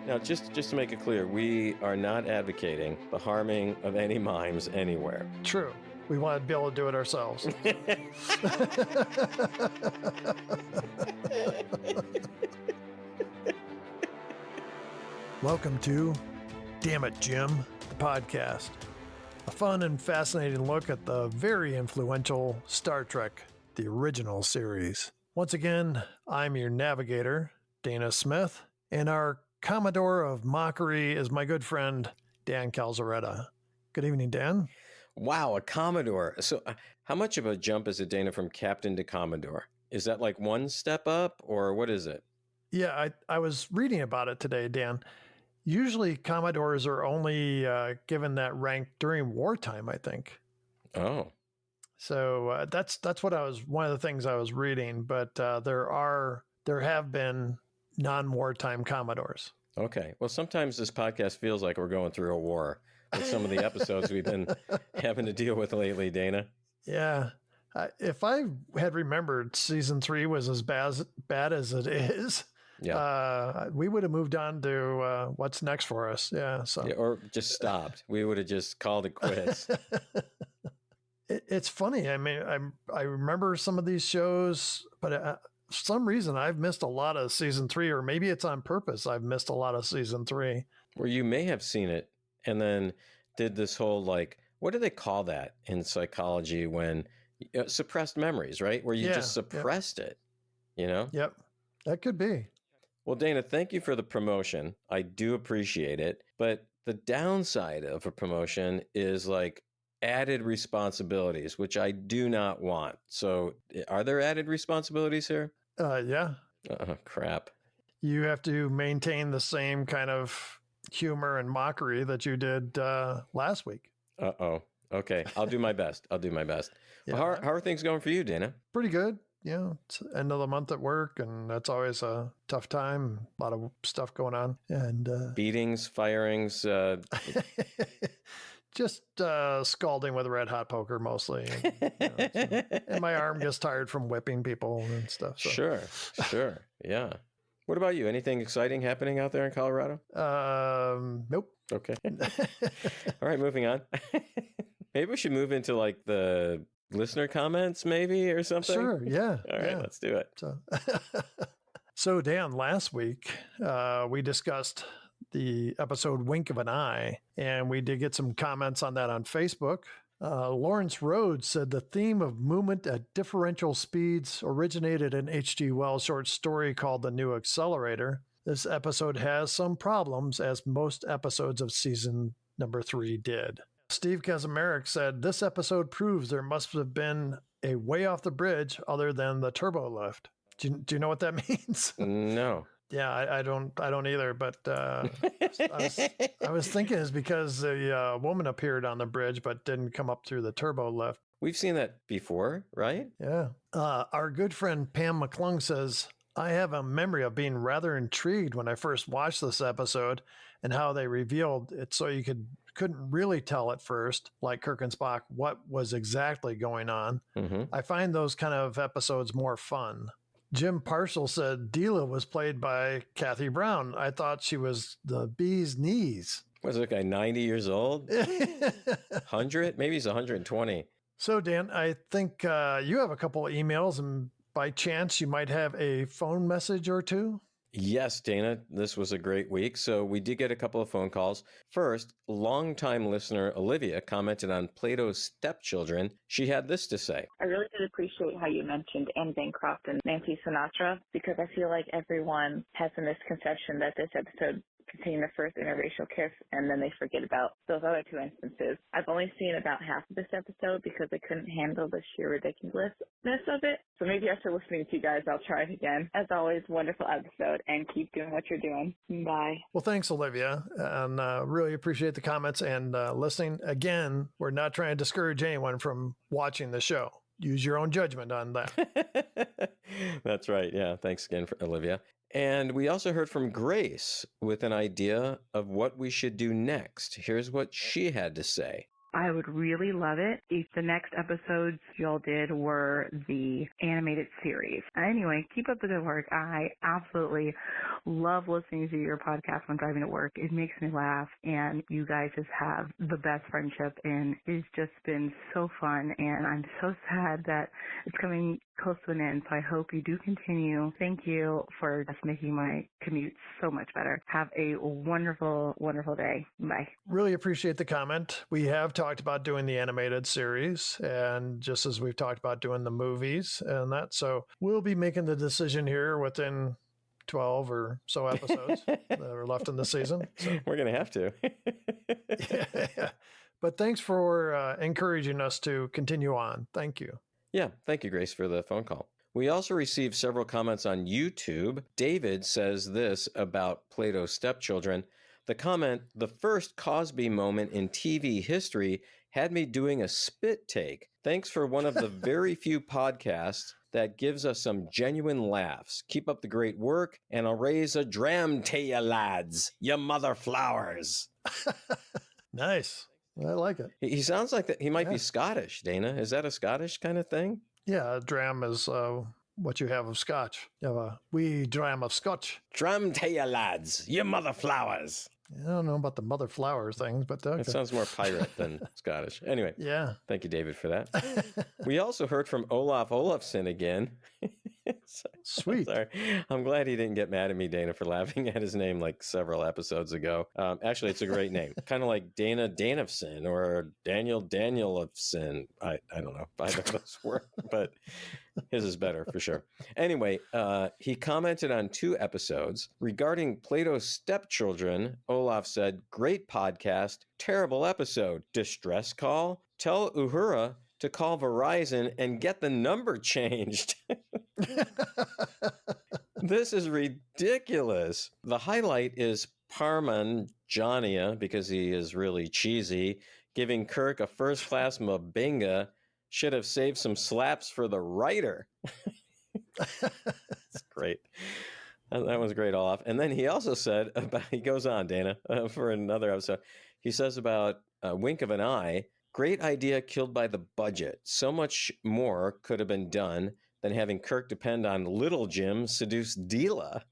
Now, just to make it clear, we are not advocating the harming of any mimes anywhere. True. We want to be able to do it ourselves. Welcome to Damnit Jim, the podcast. A fun and fascinating look at the very influential Star Trek, the original series. Once again, I'm your navigator, Dana Smith, and our Commodore of Mockery is my good friend, Dan Calzaretta. Good evening, Dan. Wow, a Commodore. So how much of a jump is it, Dana, from Captain to Commodore? Is that like one step up, or what is it? Yeah, I was reading about it today, Dan. Usually Commodores are only given that rank during wartime, I think. Oh. So that's what one of the things I was reading, but there have been non-wartime Commodores. Okay. Well, sometimes this podcast feels like we're going through a war with some of the episodes we've been having to deal with lately, Dana. Yeah. If I had remembered season 3 was as bad as it is, we would have moved on to what's next for us. Yeah. So. Yeah, or just stopped. We would have just called it quits. It's funny. I mean, I remember some of these shows, but for some reason I've missed a lot of season 3, or maybe it's on purpose. I've missed a lot of season 3. Where you may have seen it and then did this whole, like, what do they call that in psychology when suppressed memories, right? Where you just suppressed it, you know? Yep. That could be. Well, Dana, thank you for the promotion. I do appreciate it. But the downside of a promotion is like added responsibilities, which I do not want. So are there added responsibilities here? Yeah. Crap. You have to maintain the same kind of humor and mockery that you did last week. Uh-oh. Okay. I'll do my best. Yeah. Well, how are things going for you, Dana? Pretty good. Yeah. It's end of the month at work, and that's always a tough time. A lot of stuff going on. And beatings, firings. Just scalding with a red hot poker mostly. And my arm gets tired from whipping people and stuff. So. Sure. Yeah. What about you? Anything exciting happening out there in Colorado? Nope. Okay. All right, moving on. Maybe we should move into like the listener comments maybe or something. Sure. Yeah. All right, let's do it. So Dan, last week we discussed the episode Wink of an Eye, and we did get some comments on that on Facebook. Lawrence Rhodes said the theme of movement at differential speeds originated in H.G. Wells' short story called The New Accelerator. This episode has some problems, as most episodes of season number 3 did. Steve Kaczmarek said this episode proves there must have been a way off the bridge other than the turbo lift. Do you know what that means? No. Yeah, I don't either. But I was thinking it's because a woman appeared on the bridge but didn't come up through the turbo lift. We've seen that before, right? Yeah. Our good friend Pam McClung says, I have a memory of being rather intrigued when I first watched this episode and how they revealed it so you couldn't really tell at first, like Kirk and Spock, what was exactly going on. Mm-hmm. I find those kind of episodes more fun. Jim Parcel said Deela was played by Kathy Brown. I thought she was the bee's knees. Was the guy 90 years old? 100? Maybe he's 120. So, Dan, I think you have a couple of emails, and by chance, you might have a phone message or two. Yes, Dana, this was a great week. So we did get a couple of phone calls. First, longtime listener Olivia commented on Plato's Stepchildren. She had this to say. I really did appreciate how you mentioned Anne Bancroft and Nancy Sinatra, because I feel like everyone has a misconception that this episode contained the first interracial kiss, and then they forget about those other 2 instances. I've only seen about half of this episode because I couldn't handle the sheer ridiculousness of it. So maybe after listening to you guys, I'll try it again. As always, wonderful episode, and keep doing what you're doing. Bye. Well, thanks, Olivia, and really appreciate the comments and listening. Again, we're not trying to discourage anyone from watching the show. Use your own judgment on that. That's right. Yeah. Thanks again, Olivia. And we also heard from Grace with an idea of what we should do next. Here's what she had to say. I would really love it if the next episodes y'all did were the animated series. Anyway, keep up the good work. I absolutely love listening to your podcast when driving to work. It makes me laugh, and you guys just have the best friendship, and it's just been so fun, and I'm so sad that it's coming close to an end, so I hope you do continue. Thank you for just making my commute so much better. Have a wonderful, wonderful day. Bye. Really appreciate the comment. We have talked about doing the animated series, and just as we've talked about doing the movies and that. So we'll be making the decision here within 12 or so episodes that are left in the season. So. We're going to have to. Yeah. But thanks for encouraging us to continue on. Thank you. Yeah, thank you, Grace, for the phone call. We also received several comments on YouTube. David says this about Plato's stepchildren. The comment, the first Cosby moment in TV history had me doing a spit take. Thanks for one of the very few podcasts that gives us some genuine laughs. Keep up the great work, and I'll raise a dram to you lads, you mother flowers. Nice. I like it. He sounds like that. He might be Scottish, Dana. Is that a Scottish kind of thing? Yeah, a dram is what you have of scotch. You have a wee dram of scotch. Dram to you lads, you mother flowers. I don't know about the mother flower things, but okay. It sounds more pirate than Scottish. Anyway, yeah. Thank you, David, for that. We also heard from Olaf Olafsson again. Sweet. Sorry. I'm glad he didn't get mad at me, Dana, for laughing at his name like several episodes ago. Actually, it's a great name. Kind of like Dana Danifson or Daniel Danielofson. I don't know if either of those work, but his is better for sure. Anyway, he commented on 2 episodes. Regarding Plato's stepchildren, Olaf said, great podcast, terrible episode. Distress call? Tell Uhura to call Verizon and get the number changed. This is ridiculous. The highlight is Parmigiania, because he is really cheesy, giving Kirk a first-class Mabinga. Should have saved some slaps for the writer. It's great. That was great, Olaf. And then he also said about, he goes on, Dana, for another episode. He says about a wink of an eye, great idea killed by the budget. So much more could have been done than having Kirk depend on little Jim seduce Deela.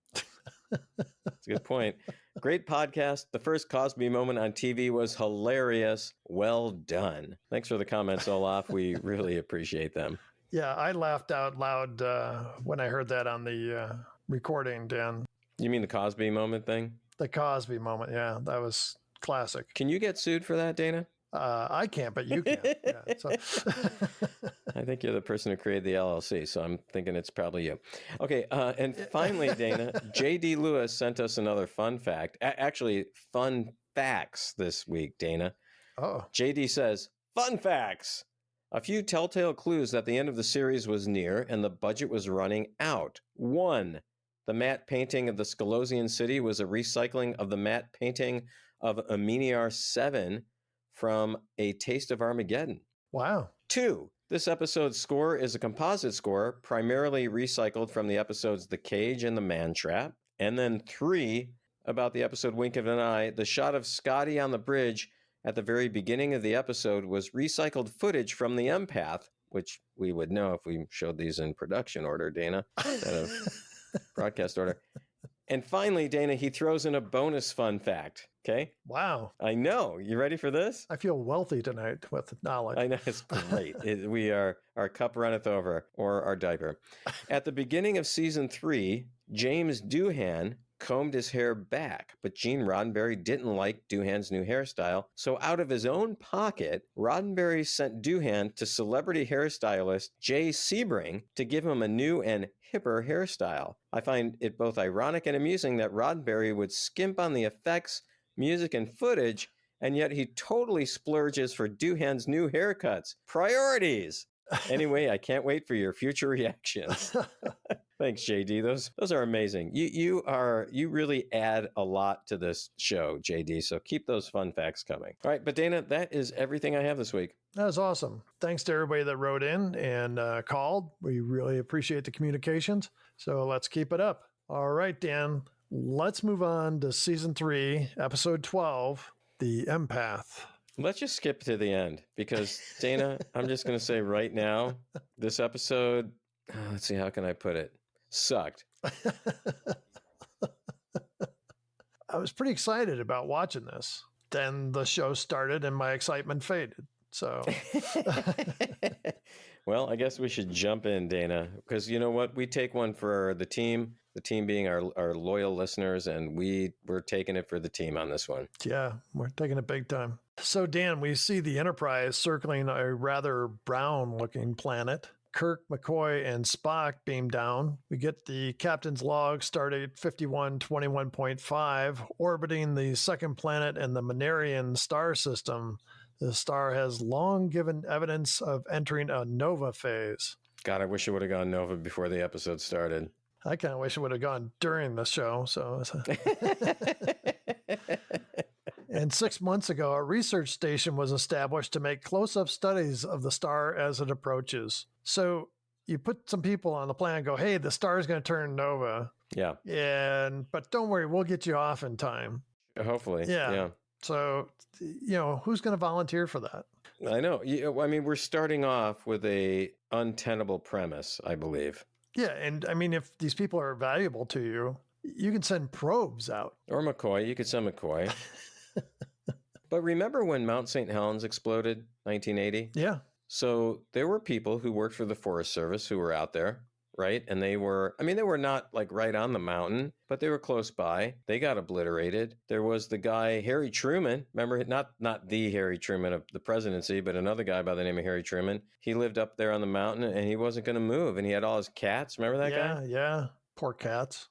That's a good point. Great podcast. The first Cosby moment on TV was hilarious. Well done. Thanks for the comments, Olaf. We really appreciate them. Yeah, I laughed out loud when I heard that on the recording, Dan. You mean the Cosby moment thing? The Cosby moment, yeah. That was classic. Can you get sued for that, Dana? I can't, but you can. Yeah, so. I think you're the person who created the LLC, so I'm thinking it's probably you. Okay, and finally, Dana, J.D. Lewis sent us another fun fact. Actually, fun facts this week, Dana. Oh. J.D. says, fun facts. A few telltale clues that the end of the series was near and the budget was running out. 1. The matte painting of the Skolosian city was a recycling of the matte painting of Aminiar 7 from A Taste of Armageddon. Wow. 2. This episode's score is a composite score, primarily recycled from the episodes The Cage and The Man Trap. And then 3, about the episode Wink of an Eye, the shot of Scotty on the bridge at the very beginning of the episode was recycled footage from the Empath, which we would know if we showed these in production order, Dana, instead of broadcast order. And finally, Dana, he throws in a bonus fun fact. Okay. Wow. I know. You ready for this? I feel wealthy tonight with knowledge. I know. It's great. Our cup runneth over, or our diaper. At the beginning of season 3, James Doohan combed his hair back, but Gene Roddenberry didn't like Doohan's new hairstyle, so out of his own pocket, Roddenberry sent Doohan to celebrity hairstylist Jay Sebring to give him a new and hipper hairstyle. I find it both ironic and amusing that Roddenberry would skimp on the effects, music, and footage, and yet he totally splurges for Doohan's new haircuts. Priorities! Anyway, I can't wait for your future reactions. Thanks, JD. Those are amazing. You really add a lot to this show, JD. So keep those fun facts coming. All right, but Dana, that is everything I have this week. That was awesome. Thanks to everybody that wrote in and called. We really appreciate the communications. So let's keep it up. All right, Dan. Let's move on to season 3, episode 12, The Empath. Let's just skip to the end because, Dana, I'm just going to say right now, this episode, let's see, how can I put it? Sucked. I was pretty excited about watching this. Then the show started and my excitement faded. So, well, I guess we should jump in, Dana, because you know what? We take one for the team being our loyal listeners, and we're taking it for the team on this one. Yeah, we're taking it big time. So, Dan, we see the Enterprise circling a rather brown-looking planet. Kirk, McCoy, and Spock beam down. We get the captain's log, stardate 5121.5, orbiting the second planet in the Manarian star system. The star has long given evidence of entering a nova phase. God, I wish it would have gone nova before the episode started. I kind of wish it would have gone during the show. So, and 6 months ago, a research station was established to make close-up studies of the star as it approaches. So you put some people on the planet and go, hey, the star is going to turn nova. Yeah. But don't worry, we'll get you off in time. Hopefully. Yeah. So, who's going to volunteer for that? I know. I mean, we're starting off with a untenable premise, I believe. Yeah. And I mean, if these people are valuable to you, you can send probes out. Or McCoy. You could send McCoy. But remember when Mount St. Helens exploded, 1980? Yeah. So there were people who worked for the Forest Service who were out there, right? And they were not like right on the mountain, but they were close by. They got obliterated. There was the guy, Harry Truman. Remember, not the Harry Truman of the presidency, but another guy by the name of Harry Truman. He lived up there on the mountain and he wasn't going to move. And he had all his cats. Remember that guy? Yeah. Poor cats.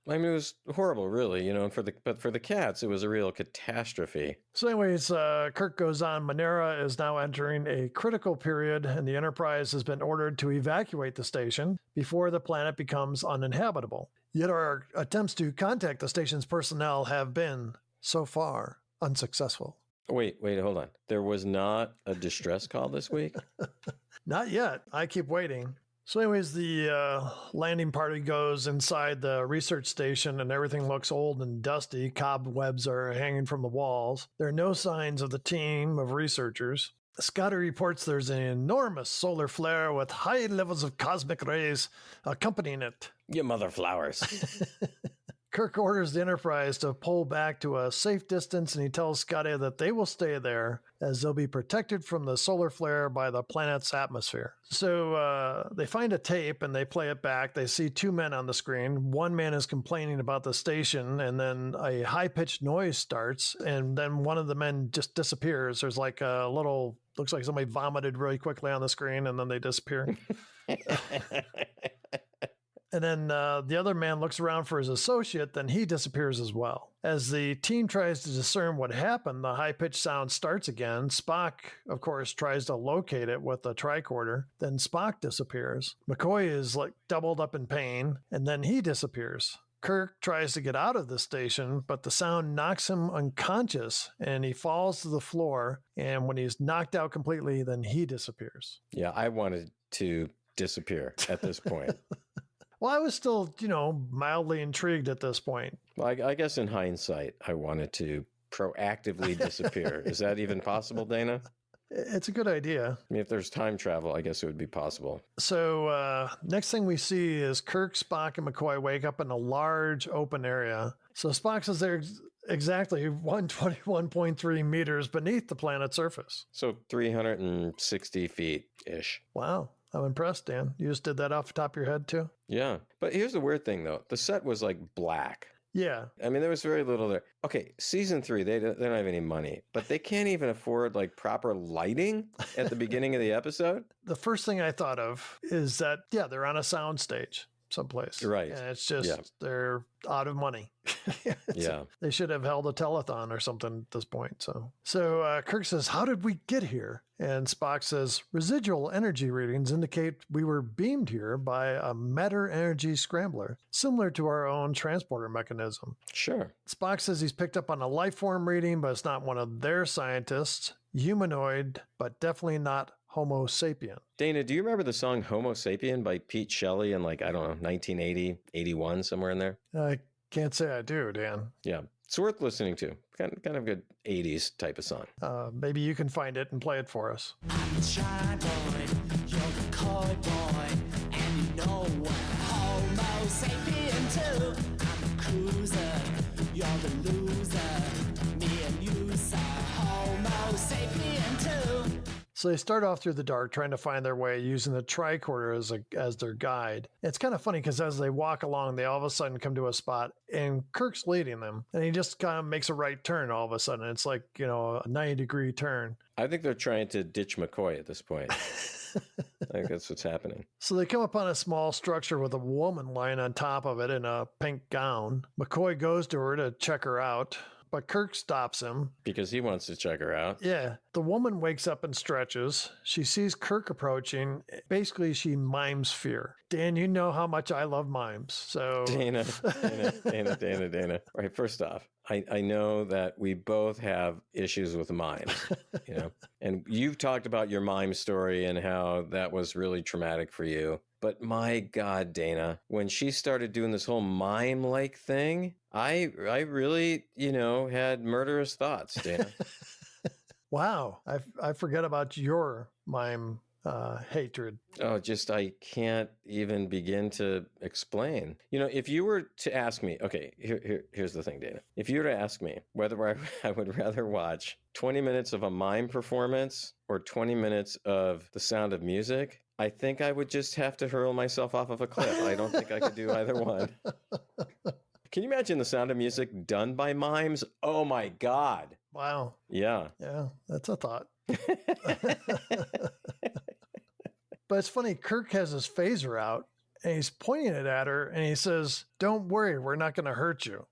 I mean, it was horrible, really, and but for the cats, it was a real catastrophe. So anyways, Kirk goes on. Manera is now entering a critical period, and the Enterprise has been ordered to evacuate the station before the planet becomes uninhabitable. Yet our attempts to contact the station's personnel have been, so far, unsuccessful. Wait, hold on. There was not a distress call this week? Not yet. I keep waiting. So anyways, the landing party goes inside the research station and everything looks old and dusty. Cobwebs are hanging from the walls. There are no signs of the team of researchers. Scotty reports there's an enormous solar flare with high levels of cosmic rays accompanying it. You mother flowers. Kirk orders the Enterprise to pull back to a safe distance, and he tells Scotty that they will stay there as they'll be protected from the solar flare by the planet's atmosphere. So they find a tape and they play it back. They see two men on the screen. One man is complaining about the station, and then a high-pitched noise starts, and then one of the men just disappears. There's like a little, looks like somebody vomited really quickly on the screen, and then they disappear. And then the other man looks around for his associate, then he disappears as well. As the team tries to discern what happened, the high-pitched sound starts again. Spock, of course, tries to locate it with a tricorder. Then Spock disappears. McCoy is like doubled up in pain, and then he disappears. Kirk tries to get out of the station, but the sound knocks him unconscious, and he falls to the floor. And when he's knocked out completely, then he disappears. Yeah, I wanted to disappear at this point. Well, I was still, mildly intrigued at this point. Well, I guess in hindsight, I wanted to proactively disappear. Is that even possible, Dana? It's a good idea. I mean, if there's time travel, I guess it would be possible. So next thing we see is Kirk, Spock, and McCoy wake up in a large open area. So Spock says they're exactly 121.3 meters beneath the planet's surface. So 360 feet-ish. Wow. I'm impressed, Dan. You just did that off the top of your head, too? Yeah. But here's the weird thing, though. The set was like black. Yeah. I mean, there was very little there. Okay, season 3, they don't have any money, but they can't even afford like proper lighting at the beginning of the episode. The first thing I thought of is that, they're on a sound stage someplace. Right. And it's just, they're out of money. Yeah. They should have held a telethon or something at this point. So Kirk says, how did we get here? And Spock says, residual energy readings indicate we were beamed here by a matter energy scrambler, similar to our own transporter mechanism. Sure. Spock says he's picked up on a life form reading, but it's not one of their scientists. Humanoid, but definitely not Homo sapien. Dana, do you remember the song Homo Sapien by Pete Shelley in 1980, 81, somewhere in there? I Can't say I do, Dan. Yeah. It's worth listening to. Kind of good 80s type of song. Maybe you can find it and play it for us. I'm the shy boy, you're the coy boy, and you know we're Homo sapien too. I'm the cruiser, you're the loser, me and you are Homo sapien too. So they start off through the dark trying to find their way using the tricorder as their guide. It's kind of funny because as they walk along, they all of a sudden come to a spot and Kirk's leading them. And he just kind of makes a right turn all of a sudden. It's like, a 90-degree turn. I think they're trying to ditch McCoy at this point. I think that's what's happening. So they come upon a small structure with a woman lying on top of it in a pink gown. McCoy goes to her to check her out, but Kirk stops him. Because he wants to check her out. Yeah. The woman wakes up and stretches. She sees Kirk approaching. Basically, she mimes fear. Dan, you know how much I love mimes. So Dana. All right, first off, I know that we both have issues with mimes, and you've talked about your mime story and how that was really traumatic for you. But my God, Dana, when she started doing this whole mime-like thing, I really, had murderous thoughts, Dana. Wow. I forget about your mime hatred. Oh, I can't even begin to explain. If you were to ask me, okay, here's the thing, Dana. If you were to ask me whether I would rather watch 20 minutes of a mime performance or 20 minutes of The Sound of Music, I think I would just have to hurl myself off of a cliff. I don't think I could do either one. Can you imagine The Sound of Music done by mimes? Oh my God. Wow. Yeah. Yeah, that's a thought. But it's funny, Kirk has his phaser out and he's pointing it at her and he says, "Don't worry, we're not going to hurt you."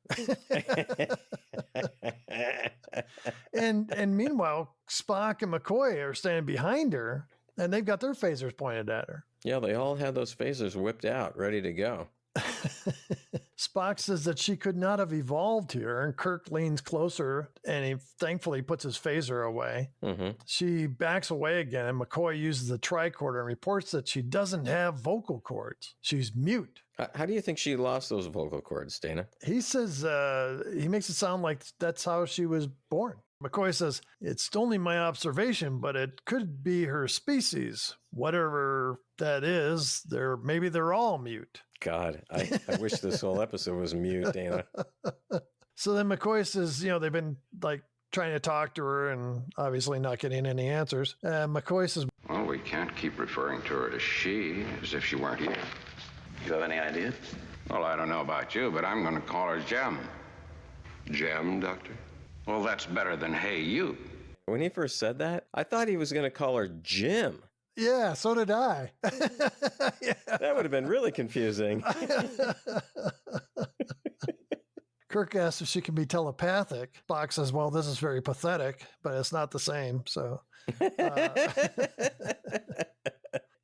And meanwhile, Spock and McCoy are standing behind her and they've got their phasers pointed at her. Yeah, they all had those phasers whipped out, ready to go. Spock says that she could not have evolved here, and Kirk leans closer, and he thankfully puts his phaser away. Mm-hmm. She backs away again, and McCoy uses the tricorder and reports that she doesn't have vocal cords. She's mute. How do you think she lost those vocal cords, Dana? He says, he makes it sound like that's how she was born. McCoy says, "It's only my observation, but it could be her species. Whatever that is, maybe they're all mute." God, I wish this whole episode was mute, Dana. So then McCoy says, they've been trying to talk to her and obviously not getting any answers. McCoy says, "Well, we can't keep referring to her as she, as if she weren't here. You have any idea? Well, I don't know about you, but I'm going to call her Jem." Jem, Doctor? Well, that's better than hey, you. When he first said that, I thought he was going to call her Jim. Yeah, so did I. Yeah. That would have been really confusing. Kirk asks if she can be telepathic. Spock says, "Well, this is very pathetic, but it's not the same." So,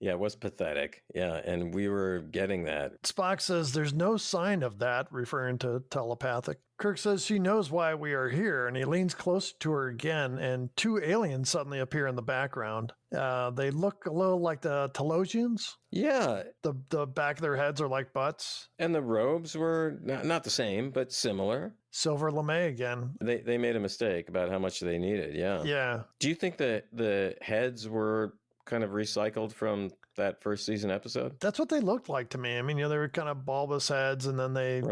Yeah, it was pathetic. Yeah, and we were getting that. Spock says there's no sign of that, referring to telepathic. Kirk says she knows why we are here, and he leans close to her again, and two aliens suddenly appear in the background. They look a little like the Telosians. Yeah. The back of their heads are like butts. And the robes were not the same, but similar. Silver lame again. They made a mistake about how much they needed, yeah. Yeah. Do you think that the heads were kind of recycled from that first season episode? That's what they looked like to me. I mean, they were kind of bulbous heads, and then they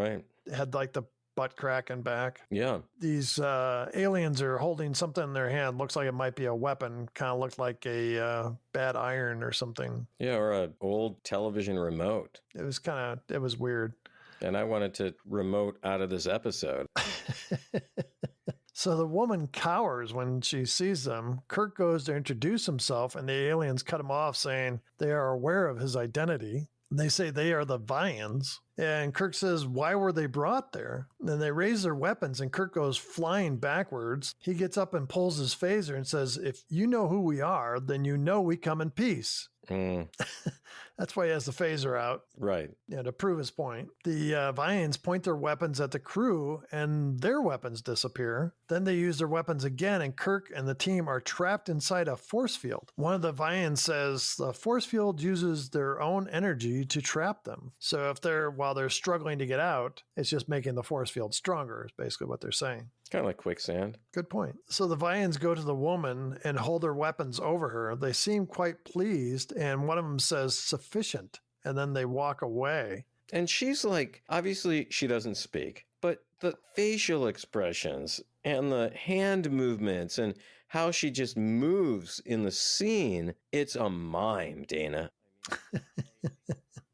had the butt crack and back. Yeah. These aliens are holding something in their hand. Looks like it might be a weapon. Kind of looked like a bad iron or something. Yeah, or an old television remote. It was weird. And I wanted to remote out of this episode. So the woman cowers when she sees them. Kirk goes to introduce himself, and the aliens cut him off, saying they are aware of his identity. They say they are the Vians. And Kirk says, "Why were they brought there?" Then they raise their weapons, and Kirk goes flying backwards. He gets up and pulls his phaser and says, "If you know who we are, then you know we come in peace." That's why he has the phaser out. Right. To prove his point. The Vians point their weapons at the crew and their weapons disappear. Then they use their weapons again and Kirk and the team are trapped inside a force field. One of the Vians says the force field uses their own energy to trap them. So while they're struggling to get out, it's just making the force field stronger is basically what they're saying. Kind of like quicksand. Good point. So the Vians go to the woman and hold their weapons over her. They seem quite pleased, and one of them says, "Sufficient," and then they walk away. And she's like, obviously she doesn't speak, but the facial expressions and the hand movements and how she just moves in the scene, it's a mime, Dana.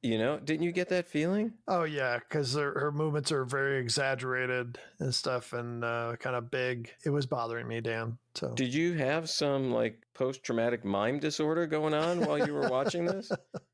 Didn't you get that feeling? Oh, yeah, because her movements are very exaggerated and stuff and kind of big. It was bothering me, Dan. So, did you have some like post-traumatic mime disorder going on while you were watching this?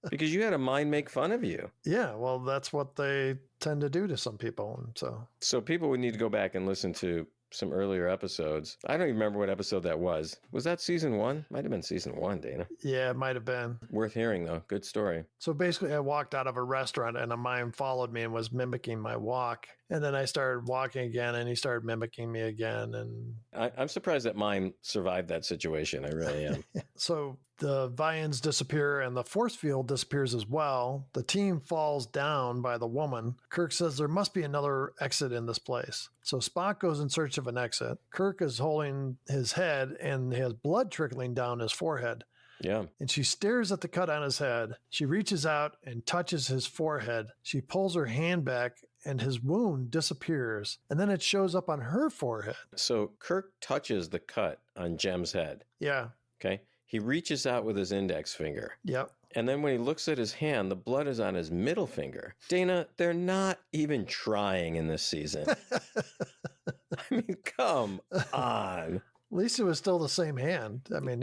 Because you had a mime make fun of you. Yeah, well, that's what they tend to do to some people. And so people would need to go back and listen to some earlier episodes. I don't even remember what episode that was. Was that season 1? Might have been season 1, Dana. Yeah, it might have been. Worth hearing, though. Good story. So basically, I walked out of a restaurant and a mime followed me and was mimicking my walk. And then I started walking again and he started mimicking me again. And I'm surprised that mime survived that situation. I really am. So the Vians disappear and the force field disappears as well. The team falls down by the woman. Kirk says there must be another exit in this place. So Spock goes in search of an exit. Kirk is holding his head and he has blood trickling down his forehead. Yeah. And she stares at the cut on his head. She reaches out and touches his forehead. She pulls her hand back and his wound disappears. And then it shows up on her forehead. So Kirk touches the cut on Jem's head. Yeah. Okay. He reaches out with his index finger. Yep. And then when he looks at his hand, the blood is on his middle finger. Dana, they're not even trying in this season. I mean, come on. At least it was still the same hand. I mean,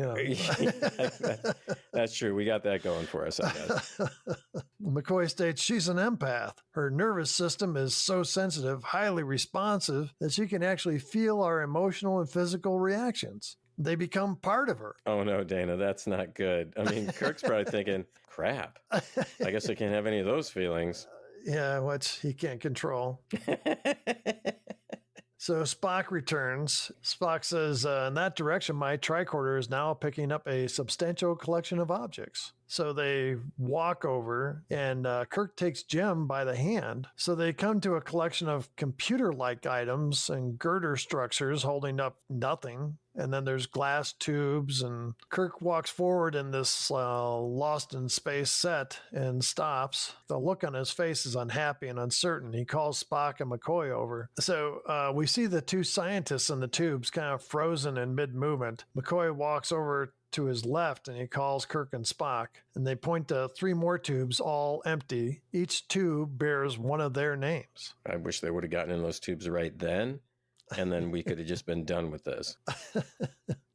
That's true. We got that going for us, I guess. McCoy states she's an empath. Her nervous system is so sensitive, highly responsive, that she can actually feel our emotional and physical reactions. They become part of her. Oh, no, Dana, that's not good. I mean, Kirk's probably thinking, crap, I guess I can't have any of those feelings. Yeah, which he can't control. So Spock returns. Spock says, in that direction, my tricorder is now picking up a substantial collection of objects. So they walk over and Kirk takes Jim by the hand. So they come to a collection of computer-like items and girder structures holding up nothing. And then there's glass tubes and Kirk walks forward in this Lost in Space set and stops. The look on his face is unhappy and uncertain. He calls Spock and McCoy over. So we see the two scientists in the tubes kind of frozen in mid-movement. McCoy walks over to his left and he calls Kirk and Spock, and they point to 3 more tubes, all empty. Each tube bears one of their names. I wish they would have gotten in those tubes right then, and then we could have just been done with this.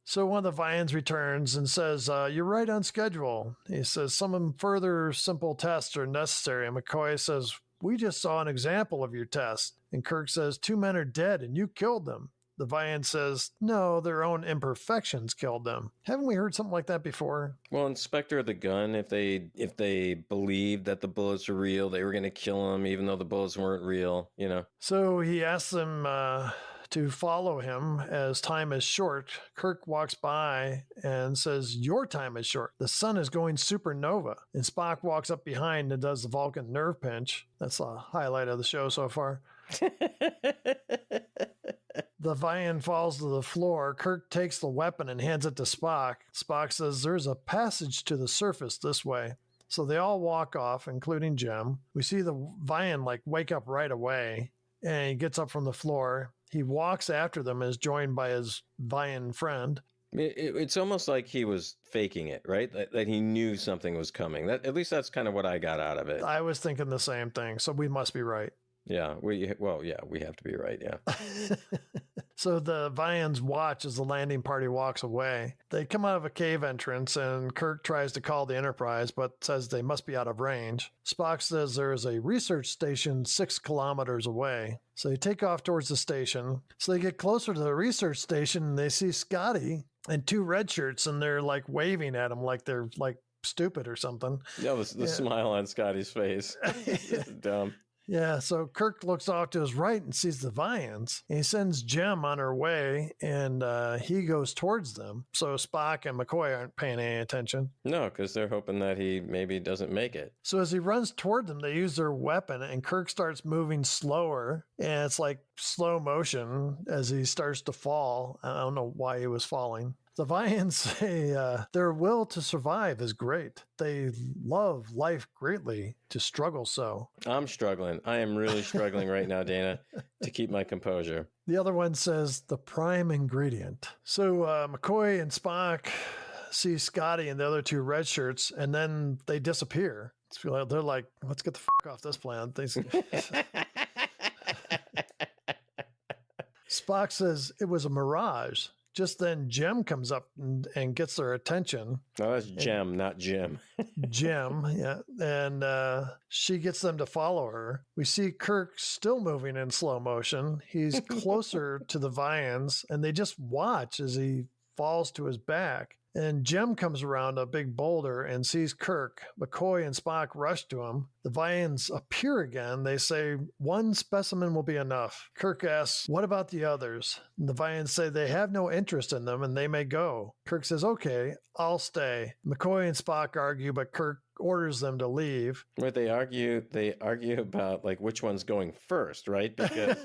So one of the Vians returns and says, you're right on schedule. He says, some further simple tests are necessary. And McCoy says, we just saw an example of your test. And Kirk says, 2 men are dead and you killed them. The Vian says, no, their own imperfections killed them. Haven't we heard something like that before? Well, Inspector of the Gun, if they believed that the bullets were real, they were going to kill them even though the bullets weren't real, So he asks them to follow him as time is short. Kirk walks by and says, your time is short. The sun is going supernova. And Spock walks up behind and does the Vulcan nerve pinch. That's a highlight of the show so far. The Vian falls to the floor. Kirk takes the weapon and hands it to Spock. Spock says, there's a passage to the surface this way. So they all walk off, including Jim. We see the Vian wake up right away, and he gets up from the floor. He walks after them, is joined by his Vian friend. It's almost like he was faking it, right? That he knew something was coming. At least that's kind of what I got out of it. I was thinking the same thing, so we must be right. Yeah, we have to be right, yeah. So the Vians watch as the landing party walks away. They come out of a cave entrance, and Kirk tries to call the Enterprise, but says they must be out of range. Spock says there is a research station 6 kilometers away. So they take off towards the station. So they get closer to the research station, and they see Scotty and 2 red shirts, and they're waving at him like they're stupid or something. Yeah, the smile on Scotty's face. Dumb. Yeah, so Kirk looks off to his right and sees the Vians. He sends Jem on her way, and he goes towards them. So Spock and McCoy aren't paying any attention. No, because they're hoping that he maybe doesn't make it. So as he runs toward them, they use their weapon, and Kirk starts moving slower, and it's like slow motion as he starts to fall. I don't know why he was falling. The Vians say their will to survive is great. They love life greatly to struggle so. I'm struggling. I am really struggling right now, Dana, to keep my composure. The other one says the prime ingredient. So McCoy and Spock see Scotty and the other two red shirts, and then they disappear. They're like, let's get the fuck off this planet. Spock says it was a mirage. Just then, Jem comes up and gets their attention. Oh, that's Jem, not Jim. Jem, yeah. And she gets them to follow her. We see Kirk still moving in slow motion. He's closer to the Vians, and they just watch as he falls to his back. And Jem comes around a big boulder and sees Kirk. McCoy and Spock rush to him. The Vians appear again. They say one specimen will be enough. Kirk asks, what about the others? And the Vians say they have no interest in them and they may go. Kirk says, okay, I'll stay. McCoy and Spock argue, but Kirk orders them to leave. But they argue about like which one's going first, right? Because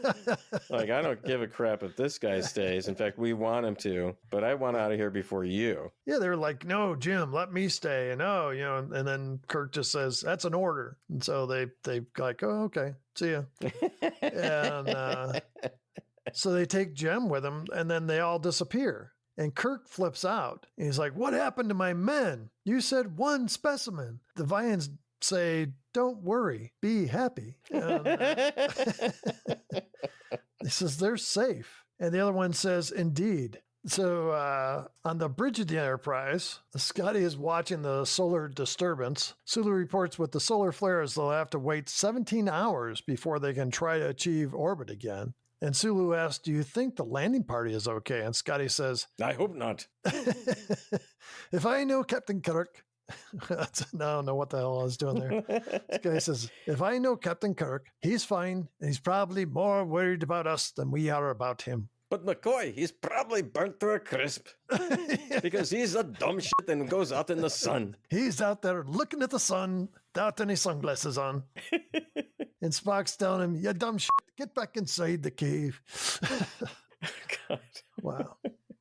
like I don't give a crap if this guy stays. In fact, we want him to, but I want out of here before you. Yeah, they're like, no, Jim, let me stay. And and then Kirk just says, that's an order. And so they like, oh, okay, see ya. And so they take Jem with them, and then they all disappear. And Kirk flips out. And he's like, what happened to my men? You said one specimen. The Vians say, don't worry, be happy. And, he says, they're safe. And the other one says, indeed. So on the bridge of the Enterprise, Scotty is watching the solar disturbance. Sulu reports with the solar flares, they'll have to wait 17 hours before they can try to achieve orbit again. And Sulu asks, do you think the landing party is okay? And Scotty says, I hope not. If I know Captain Kirk, I don't know what the hell I was doing there. This guy says, if I know Captain Kirk, he's fine, and he's probably more worried about us than we are about him. But McCoy, he's probably burnt to a crisp because he's a dumb shit and goes out in the sun. He's out there looking at the sun without any sunglasses on. And Spock's telling him, you dumb shit, get back inside the cave. God. Wow.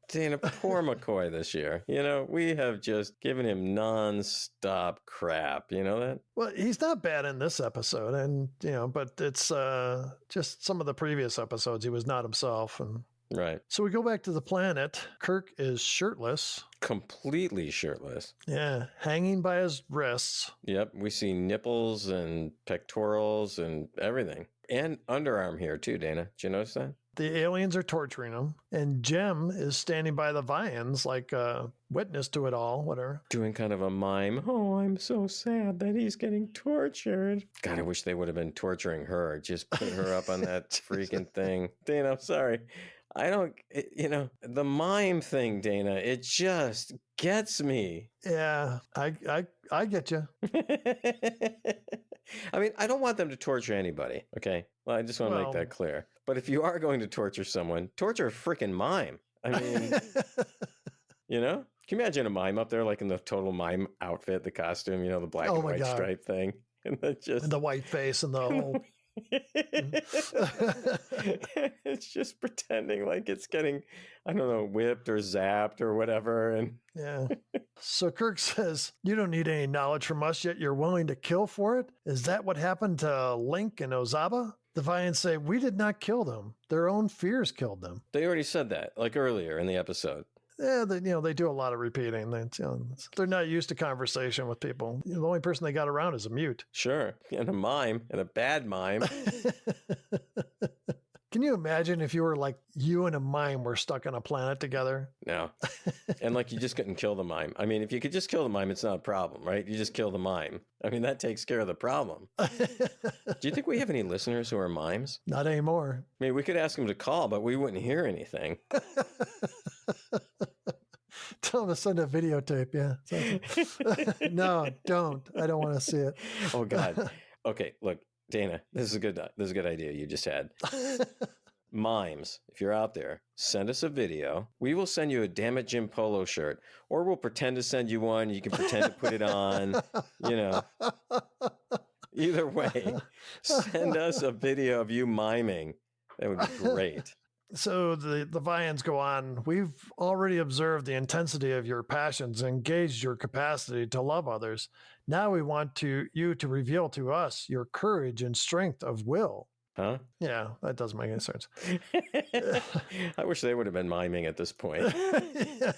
Dana, poor McCoy this year. You know, we have just given him nonstop crap. You know that? Well, he's not bad in this episode, and but it's just some of the previous episodes he was not himself. And right. So we go back to the planet. Kirk is shirtless. Completely shirtless. Yeah, hanging by his wrists. Yep, we see nipples and pectorals and everything. And underarm here too, Dana. Did you notice that? The aliens are torturing him, and Jem is standing by the Vians like a witness to it all, whatever. Doing kind of a mime. Oh, I'm so sad that he's getting tortured. God, I wish they would have been torturing her. Just put her up on that freaking thing. Dana, I'm sorry. I don't, the mime thing, Dana, it just gets me. Yeah, I get you. I mean, I don't want them to torture anybody, okay? Well, I just want to make that clear. But if you are going to torture someone, torture a freaking mime. I mean, can you imagine a mime up there like in the total mime outfit, the costume, the black and white stripe thing? And then just... And the white face and the whole... It's just pretending like it's getting, I don't know, whipped or zapped or whatever. And yeah. So Kirk says, you don't need any knowledge from us, yet you're willing to kill for it? Is that what happened to Link and Ozaba? The Vians say, we did not kill them. Their own fears killed them. They already said that, like earlier in the episode. Yeah, they do a lot of repeating. They're not used to conversation with people. The only person they got around is a mute. Sure, and a mime, and a bad mime. Can you imagine if you were like you and a mime were stuck on a planet together? No. And like you just couldn't kill the mime. I mean, if you could just kill the mime, it's not a problem, right? You just kill the mime. I mean, that takes care of the problem. Do you think we have any listeners who are mimes? Not anymore. I mean, we could ask them to call, but we wouldn't hear anything. Tell him to send a videotape. Yeah. No, don't. I don't want to see it. Oh God. Okay, look, Dana, this is a good idea you just had. Mimes, if you're out there, send us a video. We will send you a Damnit Jim polo shirt, or we'll pretend to send you one. You can pretend to put it on, you know. Either way, send us a video of you miming. That would be great. So the Vians go on. We've already observed the intensity of your passions and gauged your capacity to love others. Now we want you to reveal to us your courage and strength of will. Huh? Yeah, that doesn't make any sense. I wish they would have been miming at this point. Yeah.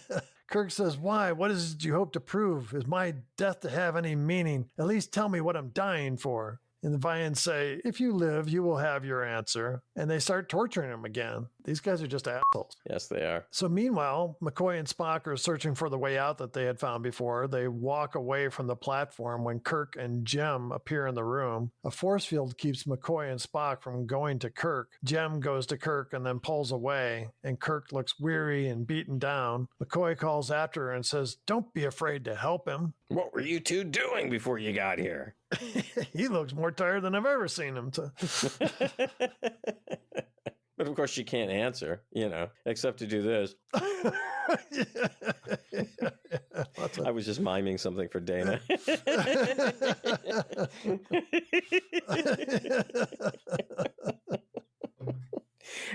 Kirk says, why? What is it you hope to prove? Is my death to have any meaning? At least tell me what I'm dying for. And the Vians say, if you live, you will have your answer. And they start torturing him again. These guys are just assholes. Yes, they are. So meanwhile, McCoy and Spock are searching for the way out that they had found before. They walk away from the platform when Kirk and Jem appear in the room. A force field keeps McCoy and Spock from going to Kirk. Jem goes to Kirk and then pulls away, and Kirk looks weary and beaten down. McCoy calls after her and says, don't be afraid to help him. What were you two doing before you got here? He looks more tired than I've ever seen him. But of course she can't answer, you know, except to do this. I was just miming something for Dana.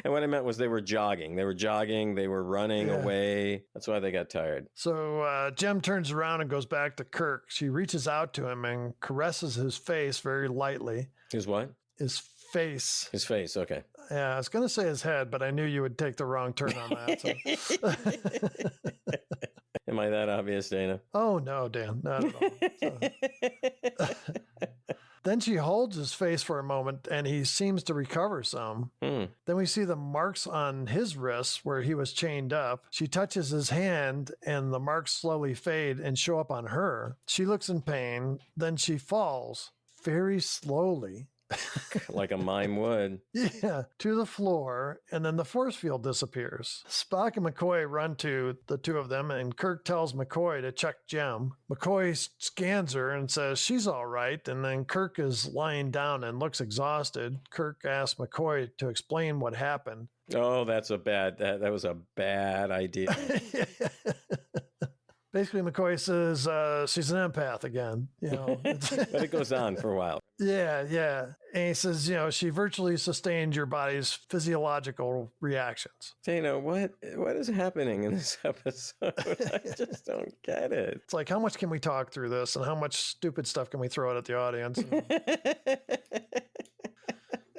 And what I meant was they were jogging. They were running away. That's why they got tired. So Jem turns around and goes back to Kirk. She reaches out to him and caresses his face very lightly. His what? His face. His face, okay. Yeah, I was going to say his head, but I knew you would take the wrong turn on that. So. Am I that obvious, Dana? Oh, no, Dan, not at all. So. Then she holds his face for a moment, and he seems to recover some. Then we see the marks on his wrists where he was chained up. She touches his hand, and the marks slowly fade and show up on her. She looks in pain. Then she falls very slowly. Like a mime would. Yeah, to the floor, and then the force field disappears. Spock and McCoy run to the two of them, and Kirk tells McCoy to check Jem. McCoy scans her and says she's all right, and then Kirk is lying down and looks exhausted. Kirk asks McCoy to explain what happened. Oh, that was a bad idea. Basically, McCoy says she's an empath again, you know. But it goes on for a while. Yeah. And he says, you know, she virtually sustained your body's physiological reactions. Dana, what is happening in this episode? I just don't get it. It's like, how much can we talk through this, and how much stupid stuff can we throw out at the audience?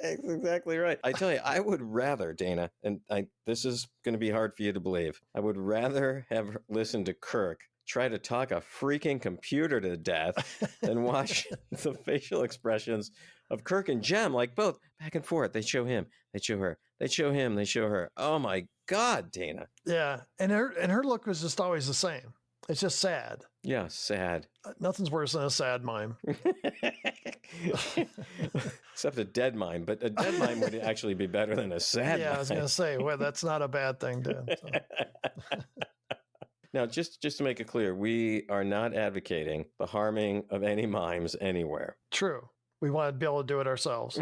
That's exactly right. I tell you, I would rather, Dana, and this is going to be hard for you to believe, I would rather have listened to Kirk try to talk a freaking computer to death than watch the facial expressions of Kirk and Jem, like both back and forth. They show him, they show her, they show him, they show her. Oh my God, Dana. Yeah, and her look was just always the same. It's just sad. Yeah, sad. Nothing's worse than a sad mime. Except a dead mime, but a dead mime would actually be better than a sad mime. I was going to say, well, that's not a bad thing, Dan. So. Now, just to make it clear, we are not advocating the harming of any mimes anywhere. True. We want to be able to do it ourselves.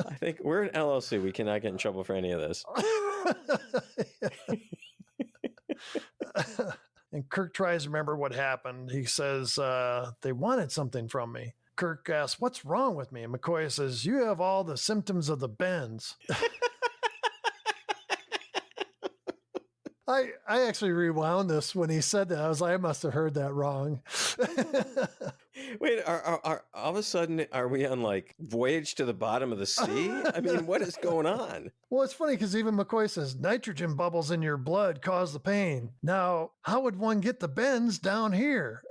I think we're an LLC. We cannot get in trouble for any of this. And Kirk tries to remember what happened. He says, they wanted something from me. Kirk asks, what's wrong with me? And McCoy says, you have all the symptoms of the bends. I actually rewound this when he said that. I was like, I must have heard that wrong. Wait, are all of a sudden, are we on like Voyage to the Bottom of the Sea? I mean, what is going on? Well, it's funny because even McCoy says nitrogen bubbles in your blood cause the pain. Now, how would one get the bends down here?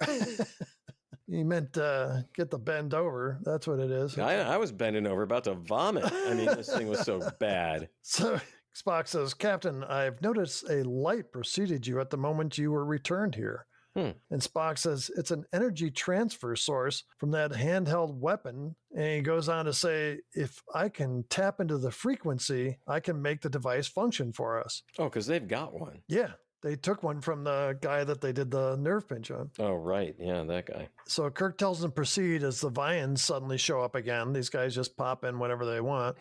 He meant get the bend over. That's what it is. I was bending over, about to vomit. I mean, this thing was so bad. So Spock says, Captain, I've noticed a light preceded you at the moment you were returned here. And Spock says it's an energy transfer source from that handheld weapon. And he goes on to say, if I can tap into the frequency, I can make the device function for us. Oh, because they've got one. Yeah. They took one from the guy that they did the nerve pinch on. Oh, right. Yeah, that guy. So Kirk tells them to proceed as the Vians suddenly show up again. These guys just pop in whenever they want.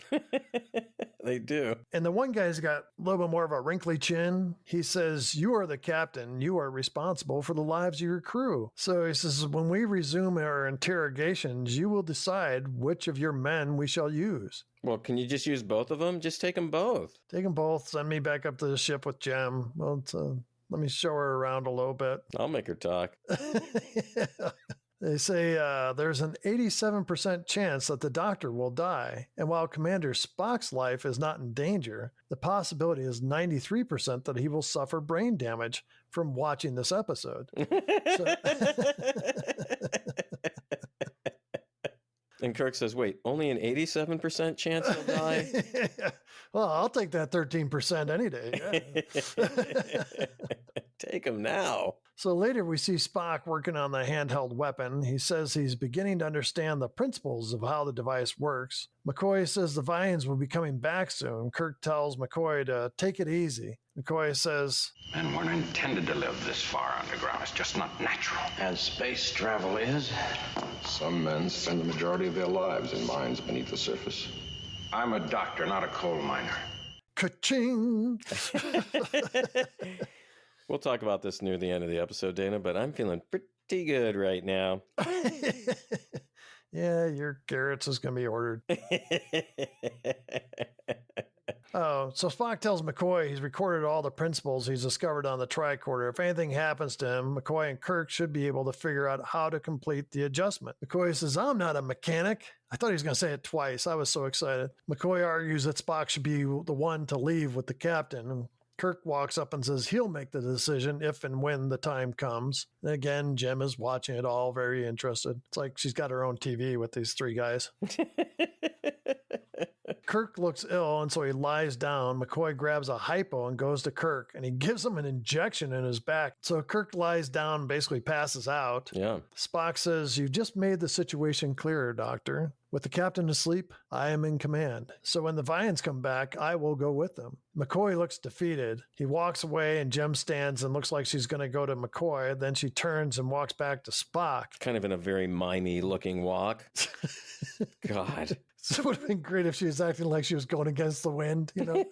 They do. And the one guy's got a little bit more of a wrinkly chin. He says, you are the captain. You are responsible for the lives of your crew. So he says, when we resume our interrogations, you will decide which of your men we shall use. Well, can you just use both of them? Just take them both. Take them both. Send me back up to the ship with Jem. Well, let me show her around a little bit. I'll make her talk. They say there's an 87% chance that the doctor will die. And while Commander Spock's life is not in danger, the possibility is 93% that he will suffer brain damage from watching this episode. And Kirk says, wait, only an 87% chance he'll die? Well, I'll take that 13% any day. Yeah. Take him now. So later we see Spock working on the handheld weapon. He says he's beginning to understand the principles of how the device works. McCoy says the Vians will be coming back soon. Kirk tells McCoy to take it easy. McCoy says, Men weren't intended to live this far underground. It's just not natural. And space travel is? Some men spend the majority of their lives in mines beneath the surface. I'm a doctor, not a coal miner. ka-ching! We'll talk about this near the end of the episode, Dana, but I'm feeling pretty good right now. Yeah, your carrots is going to be ordered. Oh, so Spock tells McCoy he's recorded all the principles he's discovered on the tricorder. If anything happens to him, McCoy and Kirk should be able to figure out how to complete the adjustment. McCoy says, I'm not a mechanic. I thought he was going to say it twice. I was so excited. McCoy argues that Spock should be the one to leave with the captain. And Kirk walks up and says he'll make the decision if and when the time comes. And again, Jem is watching it all, very interested. It's like she's got her own TV with these three guys. Kirk looks ill, and so he lies down. McCoy grabs a hypo and goes to Kirk, and he gives him an injection in his back. So Kirk lies down and basically passes out. Yeah. Spock says, you just made the situation clearer, Doctor. With the captain asleep, I am in command. So when the Vians come back, I will go with them. McCoy looks defeated. He walks away, and Jem stands and looks like she's going to go to McCoy. Then she turns and walks back to Spock. Kind of in a very mimey looking walk. God. So it would have been great if she was acting like she was going against the wind, you know?